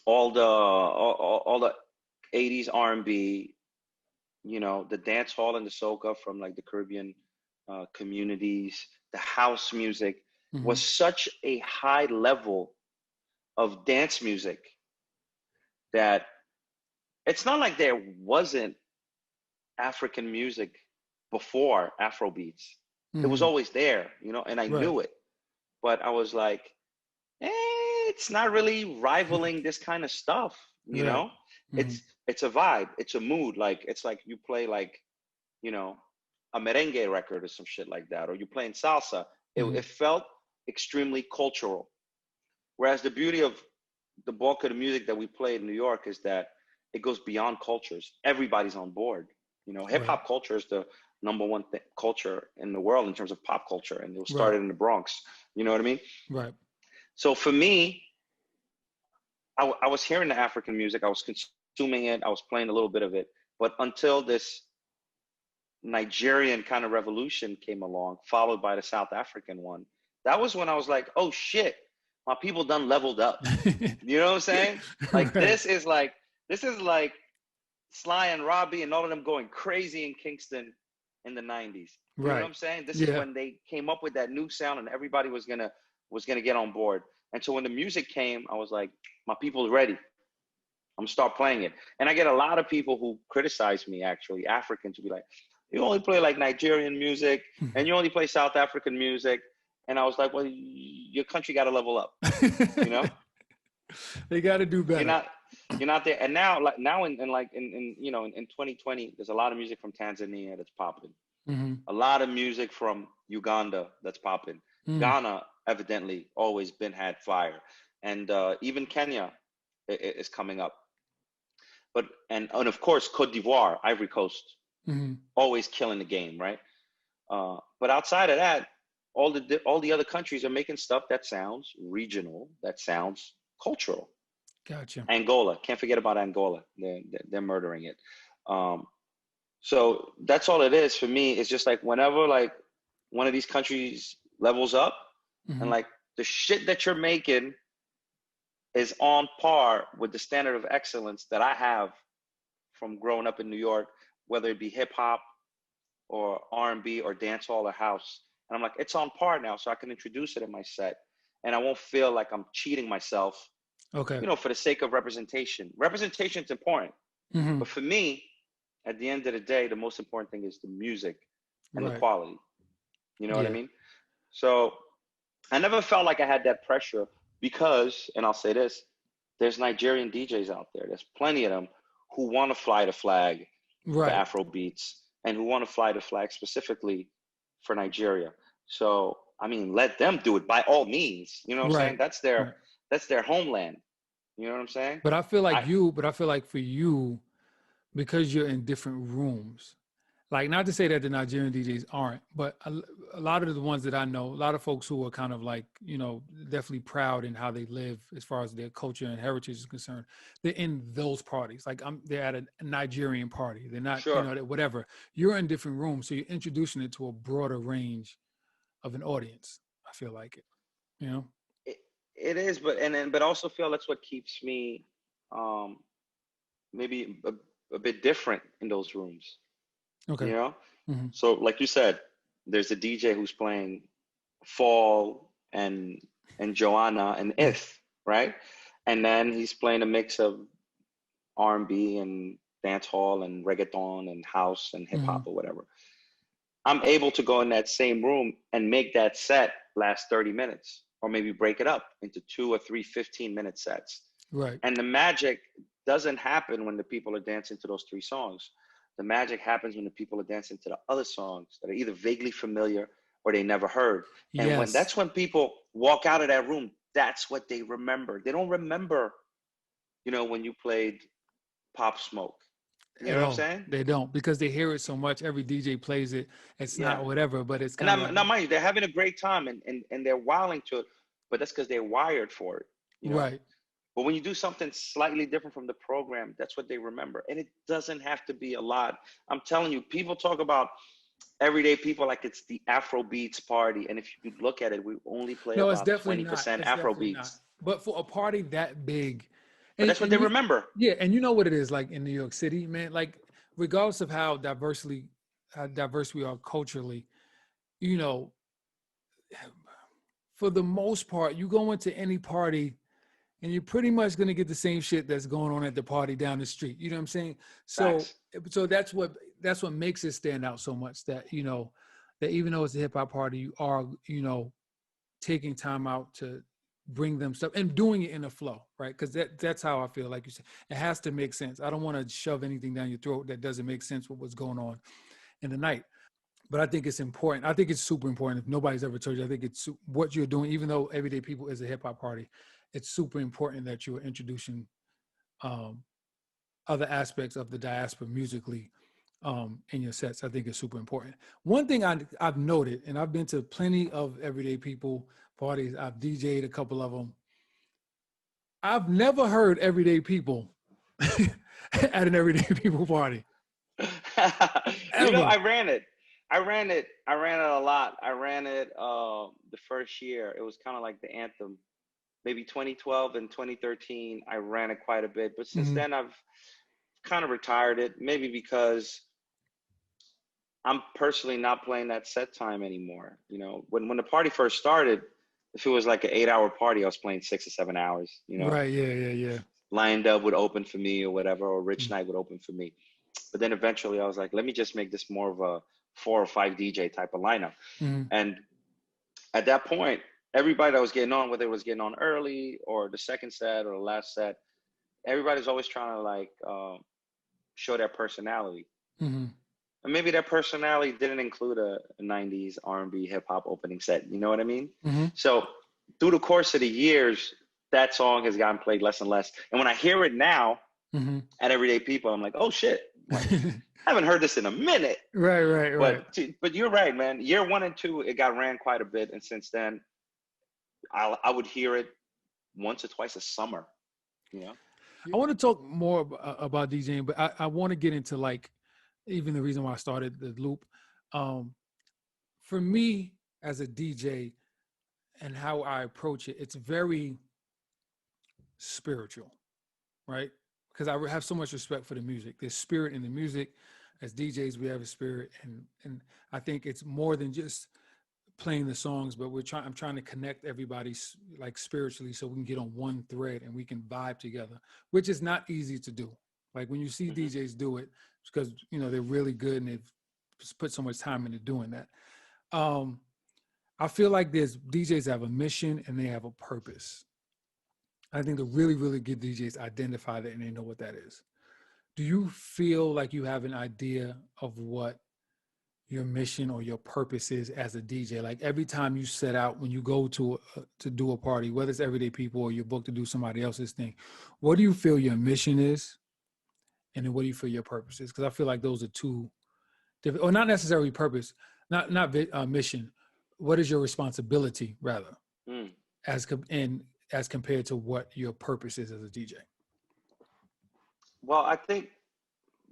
all the 80s R&B, the dance hall and the soca from like the Caribbean communities, the house music Mm-hmm. was such a high level of dance music that it's not like there wasn't African music before Afro beats. It was Mm-hmm. always there, and I Right. knew it. But I was like, it's not really rivaling this kind of stuff, Right. Mm-hmm. It's a vibe, it's a mood. Like it's like you play like, you know, a merengue record or some shit like that, or you playing salsa. Mm-hmm. It felt extremely cultural. Whereas the beauty of the bulk of the music that we play in New York is that it goes beyond cultures. Everybody's on board. Hip Right. hop culture is the number one culture in the world in terms of pop culture, and it was Right. started in the Bronx. You know what I mean? Right. So for me, I was hearing the African music, I was consuming it, I was playing a little bit of it, but until this Nigerian kind of revolution came along, followed by the South African one, that was when I was like, oh shit, my people done leveled up. You know what I'm saying? Like Right. this is like Sly and Robbie and all of them going crazy in Kingston in the 90s. You know what Right. I'm saying? This is Yeah. when they came up with that new sound and everybody was gonna get on board. And so when the music came, I was like, my people's ready. I'm gonna start playing it. And I get a lot of people who criticize me, actually, Africans, to be like, you only play like Nigerian music and you only play South African music. And I was like, well, your country got to level up, you know? They got to do You're better. not you're not there. And now like now in like in 2020, there's a lot of music from Tanzania that's popping. Mm-hmm. A lot of music from Uganda that's popping. Mm. Ghana evidently always been had fire, and even Kenya is coming up. But and of course Cote d'Ivoire, Ivory Coast, Mm-hmm. always killing the game, right? But outside of that, all the other countries are making stuff that sounds regional, that sounds cultural. Gotcha. Angola, can't forget about Angola. They're murdering it. Um, so that's all it is for me. It's just like whenever like one of these countries levels up, Mm-hmm. and like the shit that you're making is on par with the standard of excellence that I have from growing up in New York, whether it be hip hop or R&B or dancehall or house. And I'm like, it's on par now, so I can introduce it in my set, and I won't feel like I'm cheating myself, Okay. for the sake of representation. Representation is important, Mm-hmm. but for me, at the end of the day, the most important thing is the music and the Right. quality. You know what I Yeah. mean? So I never felt like I had that pressure because, and I'll say this, there's Nigerian DJs out there. There's plenty of them who want to fly the flag for Right. Afro beats and who want to fly the flag specifically for Nigeria. So I mean, let them do it by all means. You know what I'm saying? Right. That's their Right. that's their homeland. You know what I'm saying? But I feel like I for you, because you're in different rooms, like not to say that the Nigerian DJs aren't, but a lot of the ones that I know, a lot of folks who are kind of like, definitely proud in how they live as far as their culture and heritage is concerned. They're in those parties. Like they're at a Nigerian party. They're not, sure. whatever. You're in different rooms. So you're introducing it to a broader range of an audience. I feel like it, you know? It, it is, but also feel that's what keeps me um maybe a bit different in those rooms. Okay. You know, Mhm. So like you said, there's a DJ who's playing Fall and Joanna and If, right? And then he's playing a mix of R&B and dance hall and reggaeton and house and hip hop Mhm. or whatever. I'm able to go in that same room and make that set last 30 minutes or maybe break it up into 2 or 3 15-minute sets. Right. And the magic doesn't happen when the people are dancing to those 3 songs. The magic happens when the people are dancing to the other songs that are either vaguely familiar or they never heard. And Yes. that's when people walk out of that room, that's what they remember. They don't remember, when you played Pop Smoke. You know At what I'm all. saying? They don't, because they hear it so much. Every DJ plays it. It's Yeah. not whatever, but it's And kind of I'm like, not mind you, they're having a great time and they're wilding to it, but that's because they're wired for it. right. But when you do something slightly different from the program, that's what they remember. And it doesn't have to be a lot. I'm telling you, people talk about everyday people like it's the Afro beats party. And if you look at it, we only play No, it's about definitely not. 20% It's Afro definitely not. beats. But for a party that big, But and, that's what and they you, remember. yeah, and you know what it is like in New York City, man. Like regardless of how diverse we are culturally, you know, for the most part, you go into any party and you're pretty much going to get the same shit that's going on at the party down the street. You know what I'm saying? So, Facts. so that's what makes it stand out so much, that, that even though it's a hip hop party, you are, taking time out to bring them stuff and doing it in a flow, right? Because that's how I feel. Like you said, it has to make sense. I don't want to shove anything down your throat that doesn't make sense with what's going on in the night. But I think it's important. I think it's super important. If nobody's ever told you, I think it's what you're doing. Even though Everyday People is a hip hop party, it's super important that you are introducing um, other aspects of the diaspora musically in your sets. I think it's super important. One thing I've noted, and I've been to plenty of Everyday People parties. I've DJ'd a couple of them. I've never heard Everyday People at an Everyday People party ever. I ran it. I ran it a lot. I ran it the first year. It was kind of like the anthem. Maybe 2012 and 2013, I ran it quite a bit. But since Mm-hmm. then, I've kind of retired it. Maybe because I'm personally not playing that set time anymore. When the party first started, if it was like an 8-hour party, I was playing 6 or 7 hours. Right. Yeah. Yeah. Yeah. Lion Dove would open for me or whatever, or Rich Knight would open for me. But then eventually I was like, let me just make this more of a 4 or 5 DJ type of lineup. Mm-hmm. And at that point, everybody that was getting on, whether it was getting on early or the second set or the last set, everybody's always trying to show their personality. Mm-hmm. And maybe their personality didn't include a 90s R&B hip hop opening set. You know what I mean? Mm-hmm. So through the course of the years, that song has gotten played less and less. And when I hear it now Mm-hmm. at Everyday People, I'm like, oh shit, like, I haven't heard this in a minute. Right. Right. Right. But you're right, man. Year 1 and 2, it got ran quite a bit. And since then, I would hear it once or twice a summer, you know? I want to talk more about DJing, but I want to get into even the reason why I started the loop. For me as a DJ and how I approach it, it's very spiritual, right? Because I have so much respect for the music. There's spirit in the music. As DJs, we have a spirit, and I think it's more than just playing the songs, but I'm trying to connect everybody spiritually, so we can get on one thread and we can vibe together, which is not easy to do. Like when you see DJs do it, it's because they're really good and they've put so much time into doing that. I feel like there's DJs have a mission and they have a purpose. I think the really, really good DJs identify that and they know what that is. Do you feel like you have an idea of what your mission or your purpose is as a DJ? Like every time you set out, when you go to do a party, whether it's Everyday People or you're booked to do somebody else's thing, what do you feel your mission is? And then what do you feel your purpose is? Because I feel like those are two different, or not necessarily purpose, not mission. What is your responsibility rather, Mm. as compared to what your purpose is as a DJ? Well, I think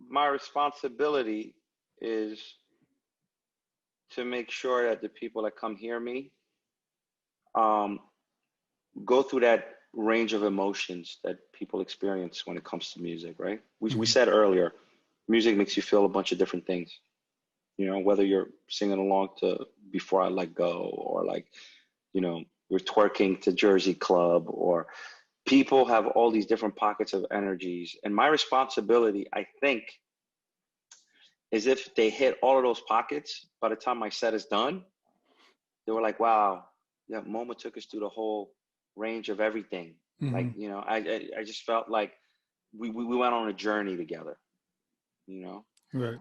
my responsibility is to make sure that the people that come hear me um, go through that range of emotions that people experience when it comes to music, right? We Mm-hmm. said earlier, music makes you feel a bunch of different things. You know, whether you're singing along to Before I Let Go, or like, you know, you're twerking to Jersey Club, or people have all these different pockets of energies. And my responsibility, I think, is if they hit all of those pockets, by the time my set is done, they were like, wow, yeah, MoMa took us through the whole range of everything. Like, you know, I just felt like we went on a journey together, you know? Right.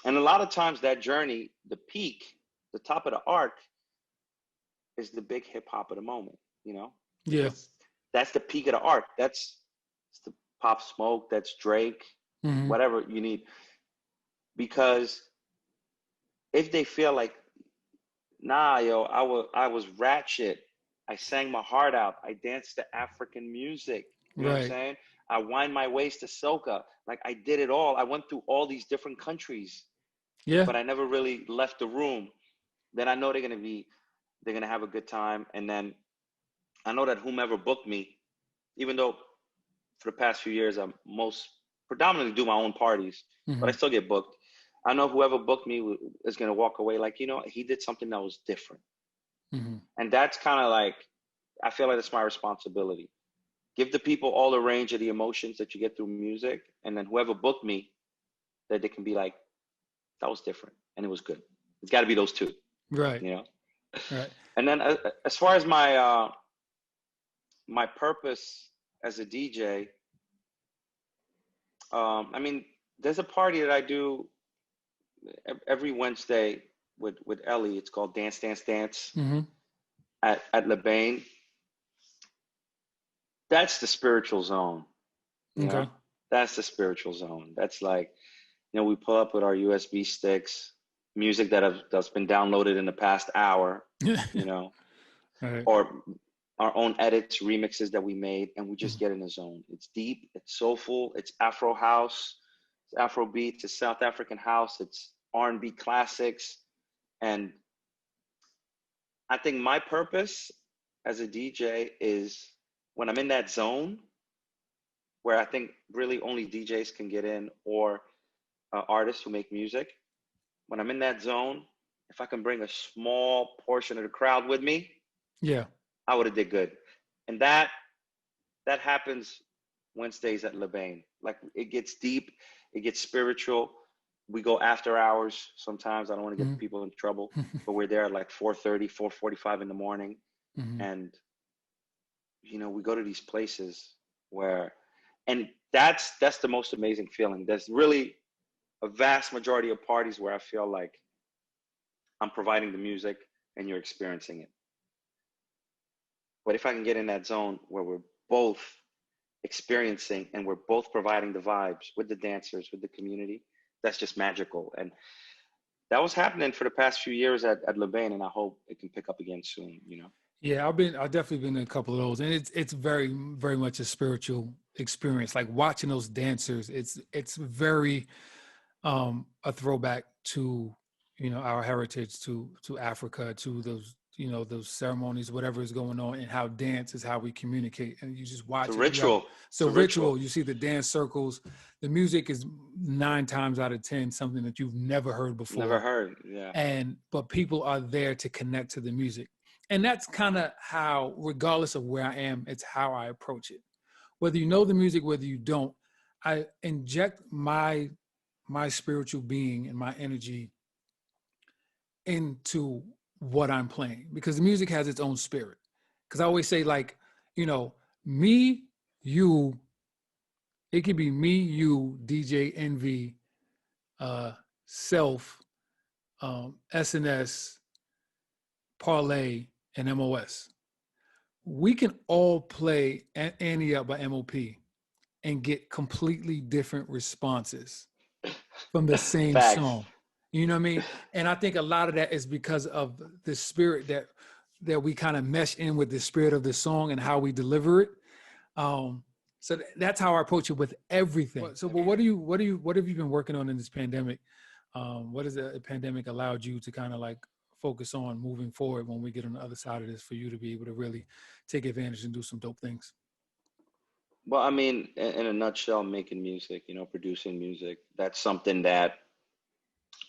And a lot of times that journey, the peak, the top of the arc, is the big hip hop of the moment, you know? Yeah. That's the peak of the arc. That's the Pop Smoke, that's Drake, whatever you need. Because if they feel like, nah, yo, I was ratchet. I sang my heart out. I danced to African music. You know what I'm saying? I wind my waist to soca. Like, I did it all. I went through all these different countries. Yeah. But I never really left the room. Then I know they're gonna have a good time. And then I know that whomever booked me, even though for the past few years I'm most predominantly do my own parties, but I still get booked. I know whoever booked me is gonna walk away like, you know, he did something that was different. And that's kind of like, I feel like it's my responsibility. Give the people all the range of the emotions that you get through music, and then whoever booked me, that they can be like, that was different and it was good. It's got to be those two, Right. you know. Right. And then as far as my my purpose as a DJ, I mean, there's a party that I do every Wednesday with Ellie. It's called Dance Dance Dance at Lebain. That's the spiritual zone. You know? That's the spiritual zone. That's like, you know, we pull up with our USB sticks, music that's been downloaded in the past hour, you know, or our own edits, remixes that we made, and we just get in the zone. It's deep, it's soulful, it's Afro house, it's Afro beats, it's South African house, it's R&B classics. And I think my purpose as a DJ is when I'm in that zone, where I think really only DJs can get in, or artists who make music. When I'm in that zone, if I can bring a small portion of the crowd with me, I would have did good. And that happens Wednesdays at Lebain. Like, it gets deep, it gets spiritual. We go after hours sometimes. I don't want to get people in trouble, but we're there at like 4:30, 4:45 in the morning. And, you know, we go to these places where, and that's the most amazing feeling. There's really a vast majority of parties where I feel like I'm providing the music and you're experiencing it. But if I can get in that zone where we're both experiencing and we're both providing the vibes with the dancers, with the community, that's just magical. And that was happening for the past few years at Lebain, and I hope it can pick up again soon, you know? Yeah, I've definitely been in a couple of those, and it's very, very much a spiritual experience. Like, watching those dancers, it's very a throwback to, you know, our heritage, to Africa, to those, you know, those ceremonies, whatever is going on, and how dance is how we communicate. And you just watch It's a it. ritual. It's a ritual. You see the dance circles. The music is 9 times out of 10 something that you've never heard before. Never heard, yeah. But people are there to connect to the music. And that's kind of how, regardless of where I am, it's how I approach it. Whether you know the music, whether you don't, I inject my spiritual being and my energy into what I'm playing, because the music has its own spirit. Because I always say, like, you know, me, you, it could be me, you, DJ Envy, Self, SNS, Parlay, and MOS. We can all play Annie Up by MOP and get completely different responses from the same song. You know what I mean? And I think a lot of that is because of the spirit that we kind of mesh in with the spirit of the song and how we deliver it. So that's how I approach it with everything. So, but what have you been working on in this pandemic? What has the pandemic allowed you to kind of like focus on moving forward when we get on the other side of this, for you to be able to really take advantage and do some dope things? Well, I mean, in a nutshell, making music, you know, producing music, that's something that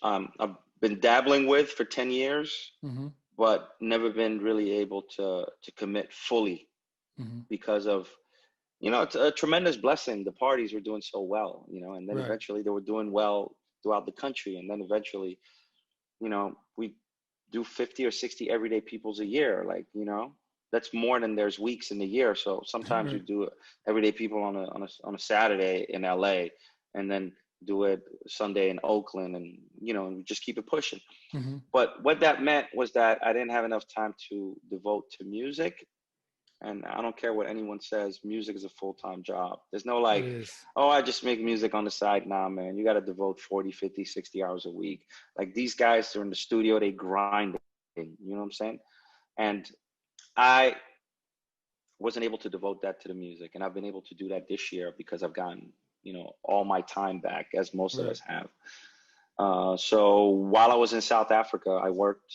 I've been dabbling with for 10 years, Mm-hmm. but never been really able to commit fully Mm-hmm. because of, it's a tremendous blessing. The parties were doing so well, and then Right. eventually they were doing well throughout the country. And then eventually, we do 50 or 60 everyday peoples a year. Like, that's more than there's weeks in the year. So sometimes you Right. do everyday people on a Saturday in LA, and then do it Sunday in Oakland, and, and we just keep it pushing. Mm-hmm. But what that meant was that I didn't have enough time to devote to music. And I don't care what anyone says, music is a full-time job. There's no It like, is. oh, I just make music on the side. Nah, man, you got to devote 40, 50, 60 hours a week. Like, these guys are in the studio, they grind, you know what I'm saying? And I wasn't able to devote that to the music. And I've been able to do that this year because I've gotten, all my time back, as most of Right. us have. So while I was in South Africa, I worked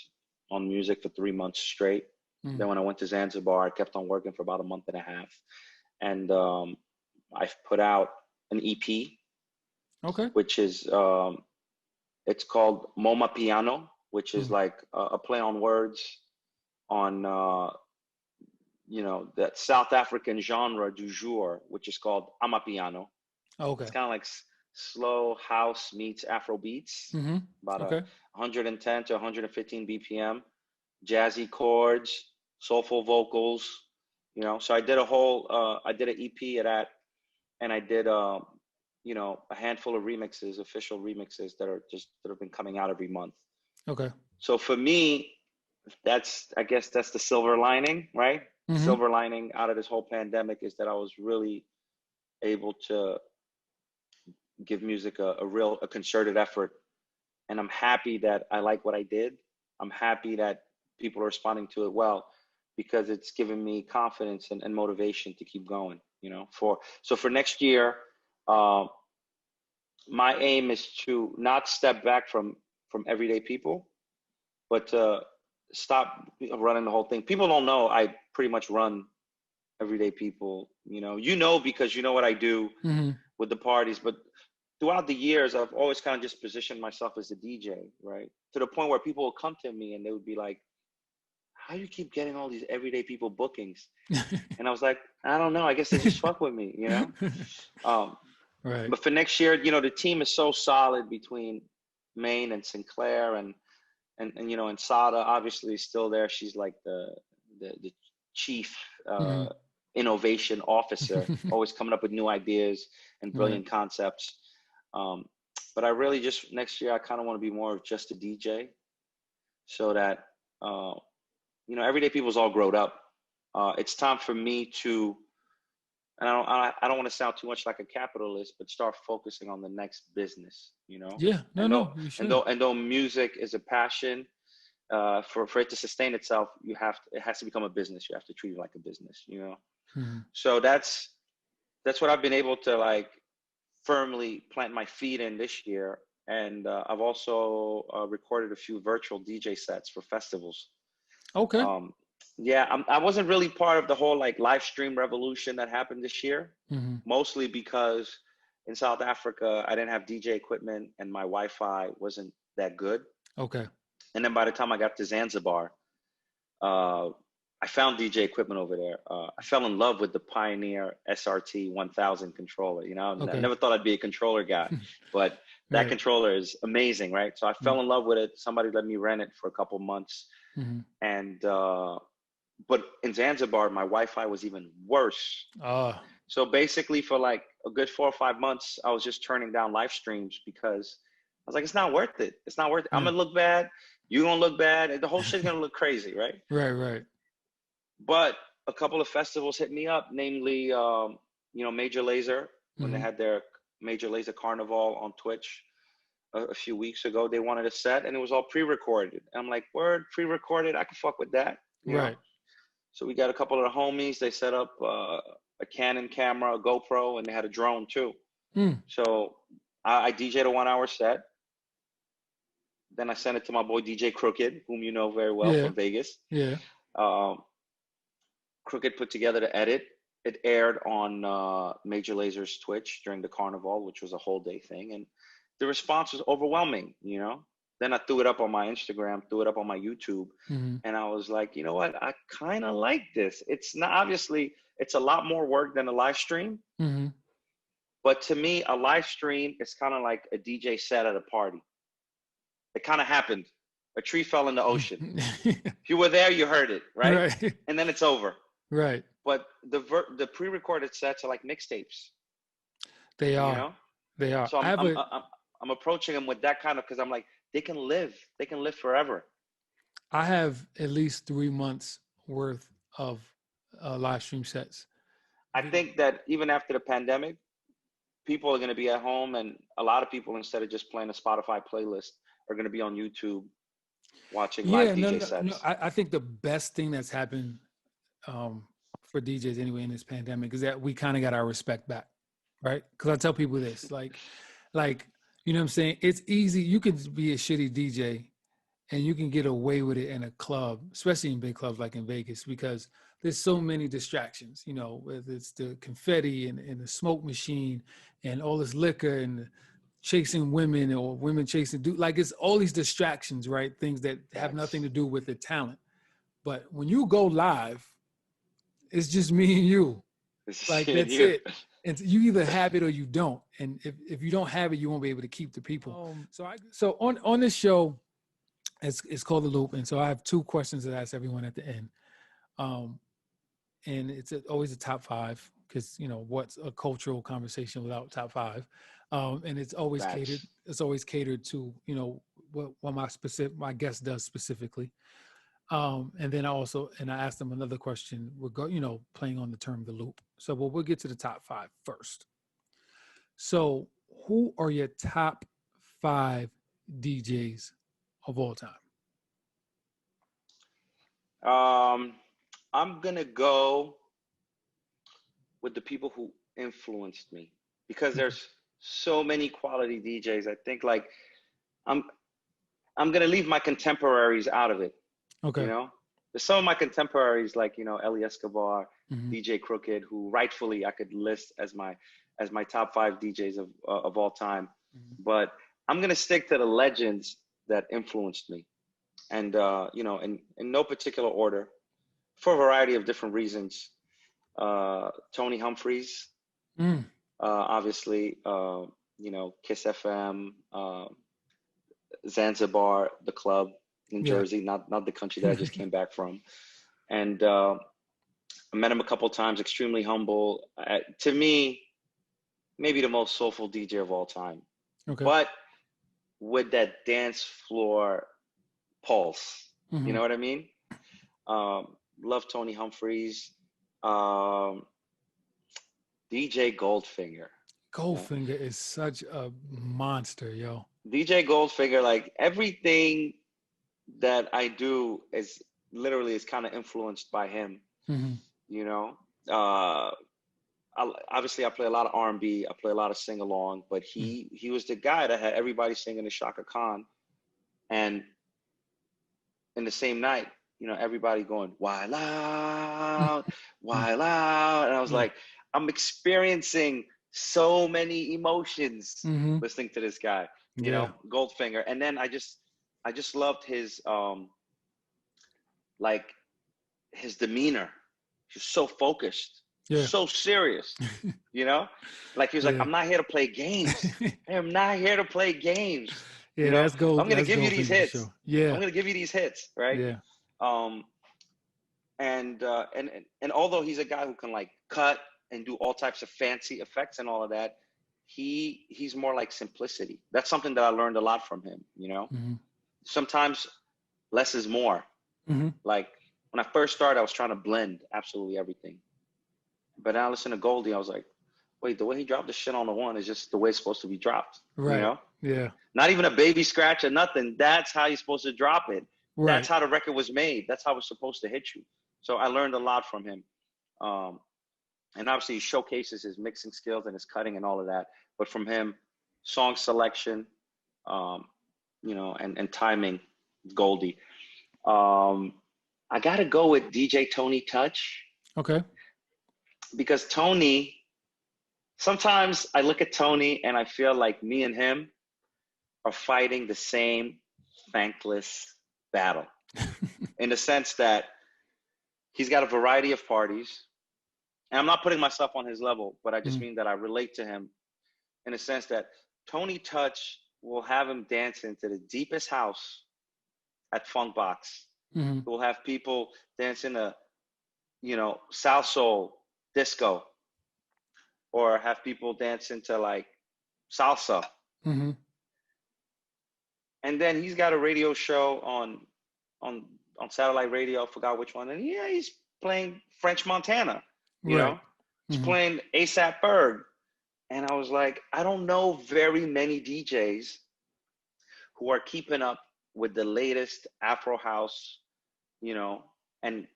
on music for 3 months straight. Mm. Then when I went to Zanzibar, I kept on working for about a month and a half. And I've put out an EP, Okay. which is, it's called MoMa Piano, which is Mm. like a play on words on, that South African genre du jour, which is called Amapiano. Okay. It's kind of like slow house meets Afro beats, Mm-hmm. about a Okay. 110 to 115 BPM, jazzy chords, soulful vocals. So I did I did an EP of that, and I did, a handful of remixes, official remixes that have been coming out every month. Okay. So for me, I guess that's the silver lining, right? Mm-hmm. Silver lining out of this whole pandemic is that I was really able to give music a concerted effort. And I'm happy that I like what I did. I'm happy that people are responding to it well, because it's given me confidence and motivation to keep going, so for next year, my aim is to not step back from everyday people, but to stop running the whole thing. People don't know I pretty much run everyday people, because you know what I do Mm-hmm. with the parties. But throughout the years, I've always kind of just positioned myself as a DJ, right? To the point where people will come to me and they would be like, how do you keep getting all these everyday people bookings? And I was like, I don't know. I guess they just fuck with me, Um, Right. but for next year, the team is so solid between Maine and Sinclair, and Sada obviously is still there. She's like the chief Mm-hmm. innovation officer, always coming up with new ideas and Right. brilliant concepts. Um, but I really just next year I kind of want to be more of just a DJ, so that everyday people's all grown up. It's time for me to, and I don't want to sound too much like a capitalist, but start focusing on the next business. Yeah. No. And No. though You and should. though and though music is a passion, for it to sustain itself, it has to become a business. You have to treat it like a business. Mm-hmm. So that's what I've been able to like firmly plant my feet in this year. And I've also recorded a few virtual DJ sets for festivals. Okay. Um, yeah, I wasn't really part of the whole like live stream revolution that happened this year, Mm-hmm. mostly because in South Africa, I didn't have DJ equipment and my Wi-Fi wasn't that good. Okay. And then by the time I got to Zanzibar, uh, I found DJ equipment over there. I fell in love with the Pioneer SRT 1000 controller. I Okay. never thought I'd be a controller guy, but that Right. controller is amazing, right? So I fell in love with it. Somebody let me rent it for a couple months, Mm-hmm. and but in Zanzibar, my Wi-Fi was even worse. Ah. So basically, for like a good 4 or 5 months, I was just turning down live streams because I was like, it's not worth it. It's not worth it. I'm Yeah. gonna look bad. You're gonna look bad, and the whole shit's gonna look crazy, right? Right. Right. But a couple of festivals hit me up, namely, Major Lazer, when they Mm-hmm. had their Major Lazer Carnival on Twitch a few weeks ago. They wanted a set, and it was all pre-recorded. And I'm like, word, pre-recorded? I can fuck with that. Right. So we got a couple of the homies. They set up a Canon camera, a GoPro, and they had a drone too. Mm. So I DJ'd a 1 hour set. Then I sent it to my boy DJ Crooked, whom you know very well Yeah. from Vegas. Yeah. Um, Crooked put together the edit. It aired on Major Lazer's Twitch during the carnival, which was a whole day thing, and the response was overwhelming. then I threw it up on my Instagram, threw it up on my YouTube, Mm-hmm. and I was like, you know what? I kind of like this. It's not, obviously, it's a lot more work than a live stream. Mm-hmm. But to me, a live stream is kind of like a DJ set at a party. It kind of happened. A tree fell in the ocean. If you were there, you heard it, right? Right. And then it's over. Right. But the pre-recorded sets are like mixtapes, They you are. know. They are. So I have a. I'm approaching them with that kind of, because I'm like, they can live forever. I have at least 3 months worth of live stream sets. I think that even after the pandemic, people are going to be at home, and a lot of people, instead of just playing a Spotify playlist, are going to be on YouTube watching live Yeah, DJ no. sets. I think the best thing that's happened for DJs anyway in this pandemic is that we kind of got our respect back, right? Because I tell people this, like, you know what I'm saying? It's easy. You can be a shitty DJ and you can get away with it in a club, especially in big clubs like in Vegas, because there's so many distractions, you know, whether it's the confetti and the smoke machine and all this liquor and chasing women or women chasing dude. Like, it's all these distractions, right? Things that have nothing to do with the talent. But when you go live, it's just me and you. Like, that's it. And you either have it or you don't. And if you don't have it, you won't be able to keep the people. So on this show, it's called The Loop. And so I have 2 questions that I ask everyone at the end. And it's always a top 5, because, you know, what's a cultural conversation without top 5? And it's always catered. It's always catered to, you know, what my guest does specifically. And then I asked them another question, you know, playing on the term The Loop. So we'll get to the top 5 first. So who are your top 5 DJs of all time? I'm going to go with the people who influenced me, because there's so many quality DJs. I think, like, I'm going to leave my contemporaries out of it. Okay. You know, there's some of my contemporaries, like, you know, Eli Escobar, DJ Crooked, who rightfully I could list as my top 5 DJs of all time. But I'm going to stick to the legends that influenced me. And, you know, in no particular order, for a variety of different reasons. Tony Humphries, obviously, you know, Kiss FM, Zanzibar, the club in Jersey, not the country that I just came back from. And I met him a couple of times, extremely humble. To me, maybe the most soulful DJ of all time. Okay. But with that dance floor pulse, you know what I mean? Love Tony Humphries. DJ Goldfinger. Goldfinger is such a monster, yo. DJ Goldfinger, like, everything that I do is kind of influenced by him. You know, obviously I play a lot of R&B, I play a lot of sing along, but he was the guy that had everybody singing the Shaka Khan, and in the same night, you know, everybody going wild out, wild out, and I was like, I'm experiencing so many emotions listening to this guy, you know, Goldfinger. And then I just loved his like his demeanor. He was so focused, so serious, you know, like he was like, I'm not here to play games. I'm not here to play games. Yeah, you know? that's gold. I'm gonna give you these hits. Sure. Yeah, I'm gonna give you these hits, right? Yeah. And although he's a guy who can, like, cut and do all types of fancy effects and all of that, he's more like simplicity. That's something that I learned a lot from him, you know? Sometimes less is more. Like, when I first started, I was trying to blend absolutely everything. But then I listened to Goldie, I was like, wait, the way he dropped the shit on the one is just the way it's supposed to be dropped. Right. You know? Yeah. Not even a baby scratch or nothing. That's how you're supposed to drop it. Right. That's how the record was made. That's how it's supposed to hit you. So I learned a lot from him. And obviously he showcases his mixing skills and his cutting and all of that. But from him, song selection, you know, and timing, Goldie. I got to go with DJ Tony Touch. Okay. Because Tony, sometimes I look at Tony and I feel like me and him are fighting the same thankless battle in the sense that he's got a variety of parties. And I'm not putting myself on his level, but I just mean that I relate to him in a sense that Tony Touch will have him dance into the deepest house at Funk Box. We'll have people dancing to, you know, South Soul, disco, or have people dance into like salsa. And then he's got a radio show on satellite radio. I forgot which one. And yeah, he's playing French Montana. You know, he's playing ASAP Berg. And I was like, I don't know very many DJs who are keeping up with the latest Afro house, you know, and,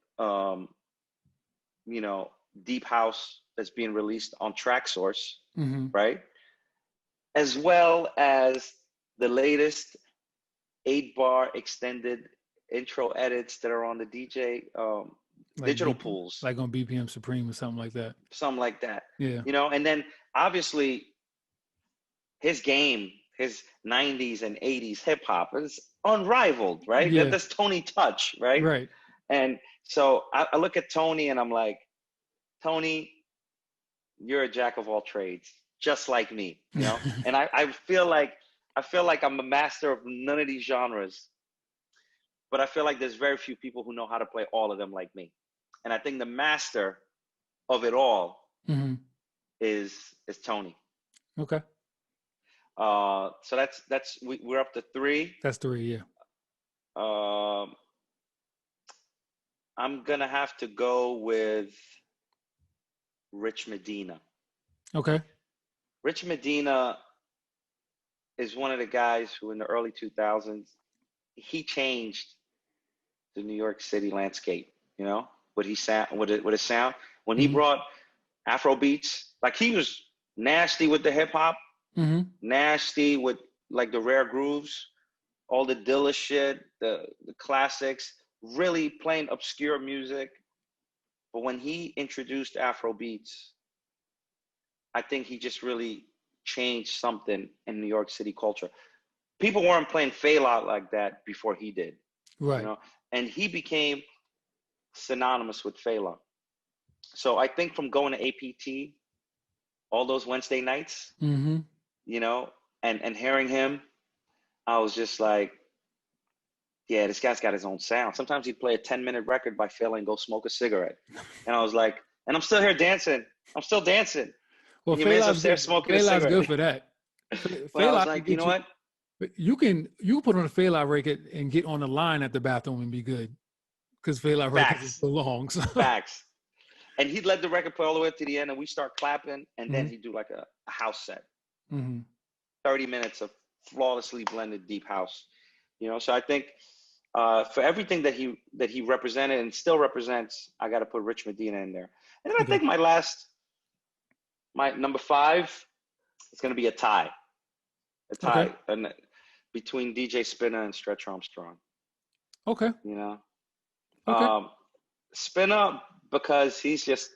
you know, deep house that's being released on TrackSource, right? As well as the latest 8-bar extended intro edits that are on the DJ like digital pools. Like on BPM Supreme or something like that. Something like that. Yeah. You know, and then obviously his game, his 90s and 80s hip hop is unrivaled, right? Yeah. That's Tony Touch, right? Right. And so I look at Tony and I'm like, Tony, you're a jack of all trades, just like me, you know? And I feel like I'm a master of none of these genres, but I feel like there's very few people who know how to play all of them like me. And I think the master of it all is Tony. Okay. So that's we're up to 3. That's 3, yeah. I'm gonna have to go with Rich Medina. Okay. Rich Medina is one of the guys who in the early 2000s, he changed the New York City landscape, you know, with his sound. When he brought Afro beats, like he was nasty with the hip hop, nasty with like the rare grooves, all the Dilla shit, the classics, really playing obscure music. But when he introduced Afro beats, I think he just really changed something in New York City culture. People weren't playing Fela like that before he did. Right. You know? And he became synonymous with Fela. So I think from going to APT all those Wednesday nights, you know, and hearing him, I was just like, yeah, this guy's got his own sound. Sometimes he'd play a 10-minute record by Fela and go smoke a cigarette. And I was like, and I'm still here dancing. I'm still dancing. Well, Fela's good for that. Well, I was like, you know what? You can put on a Fela record and get on the line at the bathroom and be good, because Fela record is so long. So. Facts. And he'd let the record play all the way up to the end, and we start clapping, and then he'd do like a house set. 30 minutes of flawlessly blended deep house. You know, so I think for everything that he represented and still represents, I got to put Rich Medina in there. And then I think my number 5 is going to be a tie. And between DJ Spinna and Stretch Armstrong. Okay. You know? Okay. Spinna, because he's just,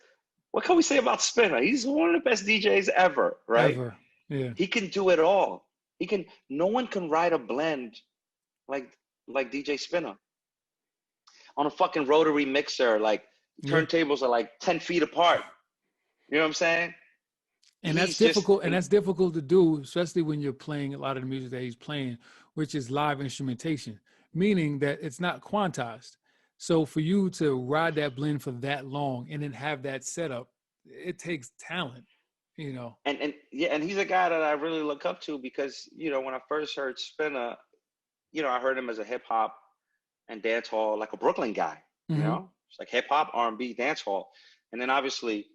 what can we say about Spinna? He's one of the best DJs ever, right? Ever. Yeah. He can do it all. No one can ride a blend like DJ Spinna. On a fucking rotary mixer, like turntables are like 10 feet apart. You know what I'm saying? And that's difficult. And that's difficult to do, especially when you're playing a lot of the music that he's playing, which is live instrumentation, meaning that it's not quantized. So for you to ride that blend for that long and then have that setup, it takes talent, you know. And he's a guy that I really look up to because, you know, when I first heard Spinna, you know, I heard him as a hip hop and dance hall, like a Brooklyn guy, you know, it's like hip hop, R&B, dance hall. And then obviously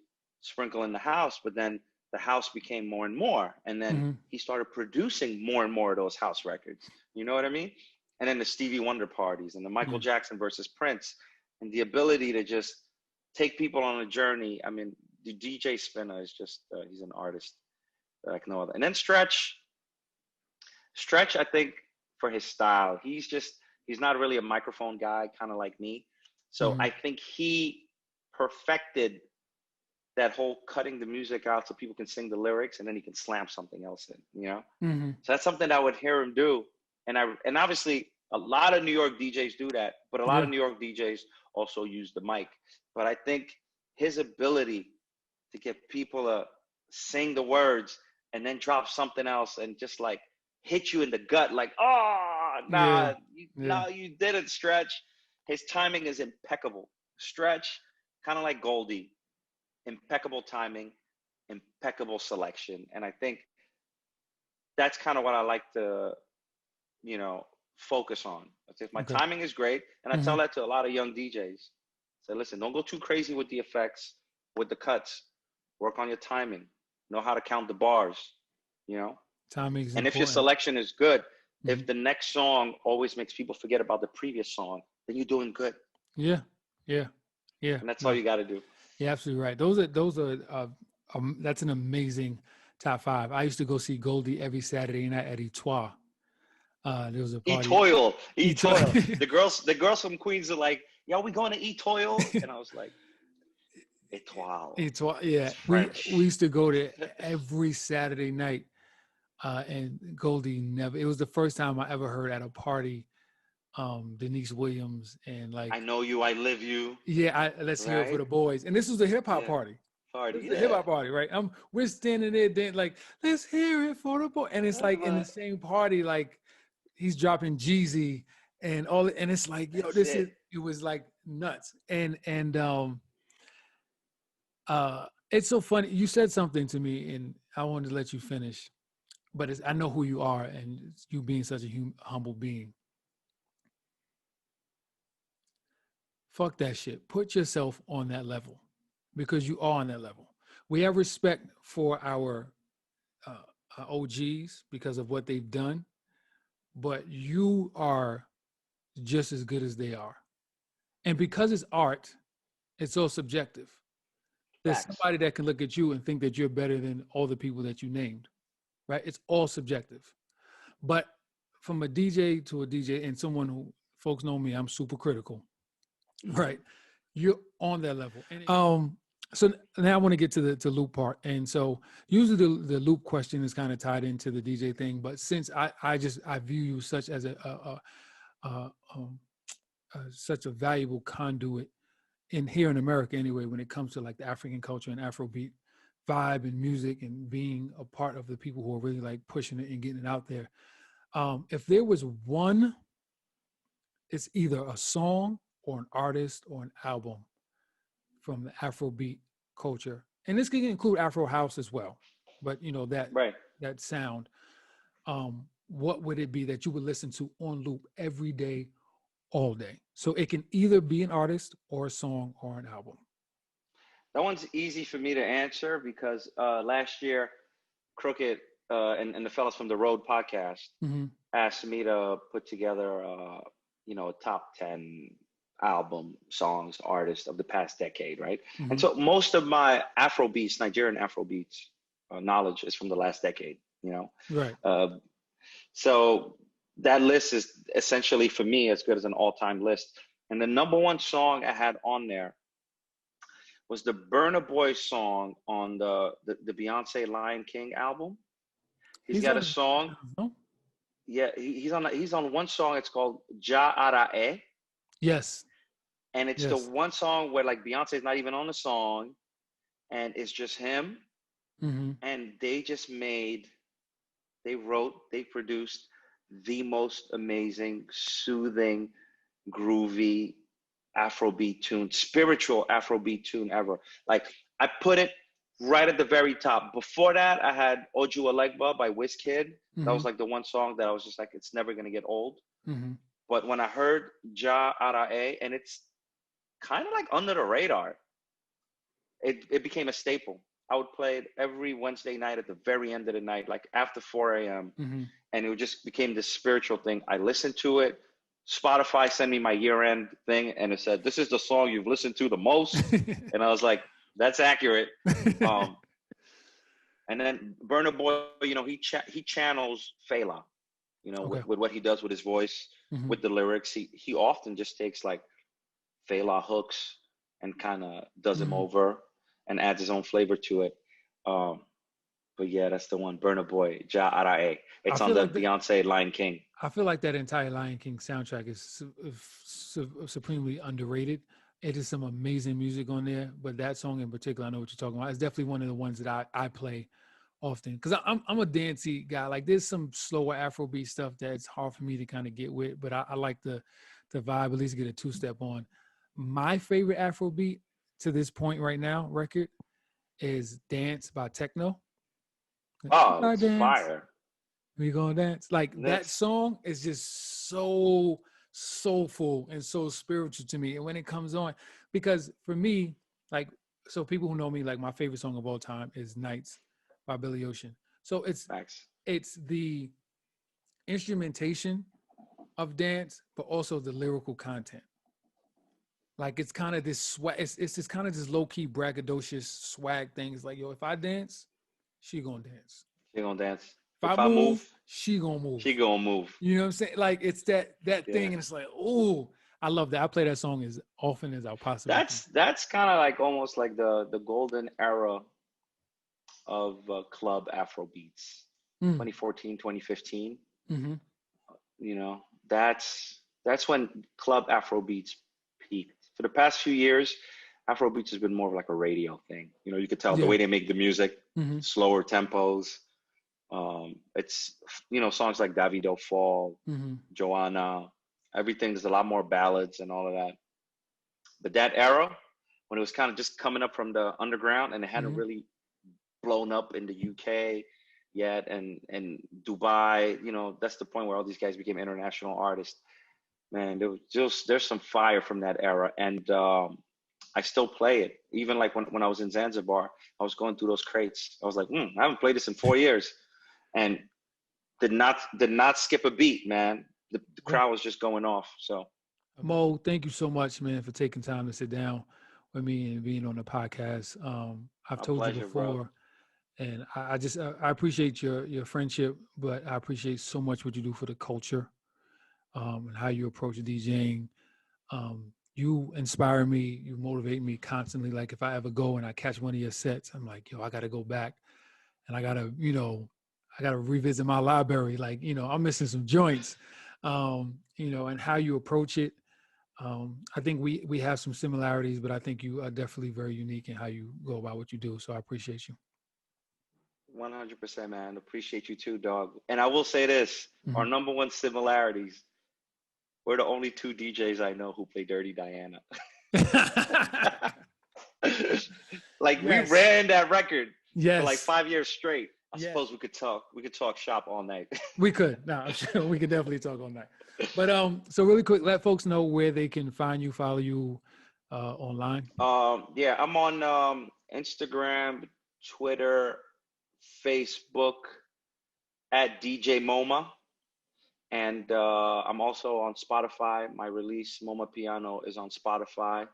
sprinkle in the house, but then the house became more and more. And then he started producing more and more of those house records. You know what I mean? And then the Stevie Wonder parties and the Michael Jackson versus Prince, and the ability to just take people on a journey. I mean, the DJ Spinna is just, he's an artist like no other. And then Stretch, I think for his style, he's not really a microphone guy, kind of like me. So I think he perfected that whole cutting the music out so people can sing the lyrics and then he can slam something else in, you know? So that's something I would hear him do. And obviously A lot of New York DJs do that, but a lot Yeah. of New York DJs also use the mic. But I think his ability to get people to sing the words and then drop something else and just like hit you in the gut, like, oh, Yeah. nah, Yeah. you didn't, Stretch. His timing is impeccable. Stretch, kind of like Goldie, impeccable timing, impeccable selection. And I think that's kind of what I like to, you know, focus on. I think my Okay. timing is great. And I Hmm. tell that to a lot of young DJs. Say, listen, don't go too crazy with the effects, with the cuts. Work on your timing. Know how to count the bars, you know? Timing is And if your important. selection is good, Hmm. if the next song always makes people forget about the previous song, then you're doing good. Yeah. Yeah. Yeah. And that's all No, you got to do. you're absolutely right. Those are that's an amazing top five. I used to go see Goldie every Saturday night at Etoile. There was a party. E-Toil. Etoile. The girls from Queens are like, yo, we going to E-Toil? And I was like, Etoile. Etoile. It's Yeah. We French. used to go there every Saturday night. And Goldie never. It was the first time I ever heard at a party Denise Williams and I like, know you, I live you. yeah, let's hear it for Right? the boys. And this was a hip hop Yeah. party. This Party. is a hip Yeah. hop party, right? We're standing there, like, let's hear it for the boy. And it's like in the same party, like he's dropping Jeezy and all, and it's like, yo, That's it. it was like nuts. And it's so funny. You said something to me, and I wanted to let you finish, but I know who you are, and it's you being such a humble being. Fuck that shit. Put yourself on that level because you are on that level. We have respect for uh, our OGs because of what they've done, but you are just as good as they are. And because it's art, it's so subjective. There's Facts. somebody that can look at you and think that you're better than all the people that you named, right? It's all subjective. But from a DJ to a DJ and someone who folks know me, I'm super critical, Mm-hmm. right? You're on that level. So now I want to get to the loop part. And so usually the loop question is kind of tied into the DJ thing, but since I view you such as a such a valuable conduit in here in America anyway, when it comes to like the African culture and Afrobeat vibe and music and being a part of the people who are really like pushing it and getting it out there. If there was one, it's either a song or an artist or an album from the Afrobeat culture, and this can include Afro house as well. But you know Right. that sound. What would it be that you would listen to on loop every day, all day? So it can either be an artist or a song or an album. That one's easy for me to answer because last year, Crooked and the fellas from the Road podcast Mm-hmm. asked me to put together, a top 10 album, songs, artists of the past decade, right? And Mm-hmm. so most of my Afrobeats, Nigerian Afrobeats knowledge is from the last decade, you know? Right. Uh, so that list is essentially for me as good as an all-time list. And the number one song I had on there was the Burna Boy song on the Beyonce Lion King album. He's He's got a on. song. No? Yeah, he's on one song. It's called Ja Ara E, Yes. and it's the Yes. one song where like Beyonce's not even on the song, and it's just him. Mm-hmm. And they wrote, they produced the most amazing, soothing, groovy Afrobeat tune, spiritual Afrobeat tune ever. Like I put it right at the very top. Before that, I had Oju Alegba by Wizkid. That Mm-hmm. was like the one song that I was just like, it's never gonna get old. Mm-hmm. But when I heard Ja Ara E, and it's kind of like under the radar, it became a staple. I would play it every Wednesday night at the very end of the night, like after 4 a.m. Mm-hmm. And it just became this spiritual thing. I listened to it. Spotify sent me my year-end thing, and it said, "This is the song you've listened to the most." And I was like, "That's accurate." Um, and then Burna Boy, he channels Fela, Okay. with what he does with his voice, Mm-hmm. with the lyrics. He often just takes like Fela hooks and kind of does them Mm-hmm. over and adds his own flavor to it. Um, But yeah, that's the one. Burna Boy, Ja Arae. I It's on feel the like that. Beyonce Lion King. I feel like that entire Lion King soundtrack is supremely underrated. It is some amazing music on there, but that song in particular, I know what you're talking about. It's definitely one of the ones that I play often because I'm a dancey guy. Like there's some slower Afrobeat stuff that's hard for me to kind of get with, but I like the vibe, at least get a two-step on. My favorite Afrobeat to this point right now record is Dance by Techno. Oh, I it's dance. fire. We gonna dance. Like that That's song is just so soulful and so spiritual to me. And when it comes on, because for me, like, so people who know me, like my favorite song of all time is Nights by Billy Ocean. So facts. it's the instrumentation of dance, but also the lyrical content. Like it's kind of this swag, it's just kind of this low-key braggadocious swag thing. It's like, yo, if I dance, she gonna dance. She gonna dance. If I If I move, move, she gonna she move. gonna move. You know what I'm saying? Like it's that Yeah. thing, and it's like, oh, I love that. I play that song as often as I possibly can. That's kind of like almost like the golden era of club Afro beats. Mm, 2014, 2015. mm-hmm. You know, that's when club Afro beats peaked. For the past few years, Afro beats has been more of like a radio thing. You know, you could tell the Yeah. way they make the music, Mm-hmm. slower tempos. It's songs like Davido Fall, Mm-hmm. Joanna, everything. There's a lot more ballads and all of that. But that era, when it was kind of just coming up from the underground and it hadn't Mm-hmm. really blown up in the UK yet, and Dubai, that's the point where all these guys became international artists. Man, there's some fire from that era, and I still play it. Even like when I was in Zanzibar, I was going through those crates. I was like, I haven't played this in 4 years, and did not skip a beat, man. The Yeah. crowd was just going off. So Mo, thank you so much, man, for taking time to sit down with me and being on the podcast. I've my told you pleasure, bro. before, and I appreciate your friendship, but I appreciate so much what you do for the culture, and how you approach DJing. You inspire me, you motivate me constantly. Like if I ever go and I catch one of your sets, I'm like, yo, I gotta go back and I gotta revisit my library. Like, I'm missing some joints. And how you approach it. I think we have some similarities, but I think you are definitely very unique in how you go about what you do. So I appreciate you. 100%, man. Appreciate you too, dog. And I will say this: our Mhm. number one similarities. We're the only two DJs I know who play Dirty Diana. Like we Yes. ran that record for like Yes. 5 years straight. I Yes. suppose we could talk. We could talk shop all night. We could. No, I'm sure we could definitely talk all night. But so really quick, let folks know where they can find you, follow you online. Yeah, I'm on Instagram, Twitter, Facebook at DJ MoMa, and I'm also on Spotify. My release MoMa Piano is on Spotify,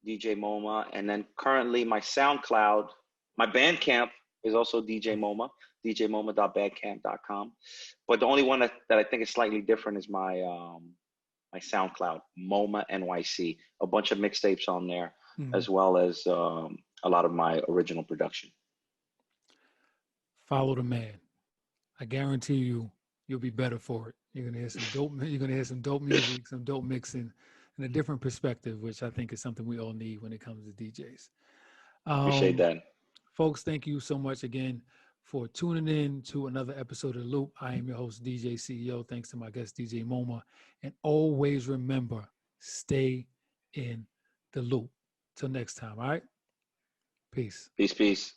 DJ MoMa, and then currently my SoundCloud, my Bandcamp is also DJ MoMa, djmoma.bandcamp.com. But the only one that I think is slightly different is my SoundCloud, MoMa NYC, a bunch of mixtapes on there, Mhm. as well as a lot of my original production. Follow the man. I guarantee you'll be better for it. You're gonna hear some dope. You're gonna hear some dope music, some dope mixing, and a different perspective, which I think is something we all need when it comes to DJs. Appreciate Um, that. Folks, thank you so much again for tuning in to another episode of The Loop. I am your host, DJ CEO. Thanks to my guest, DJ MoMa. And always remember, stay in the loop. Till next time, all right? Peace. Peace, peace.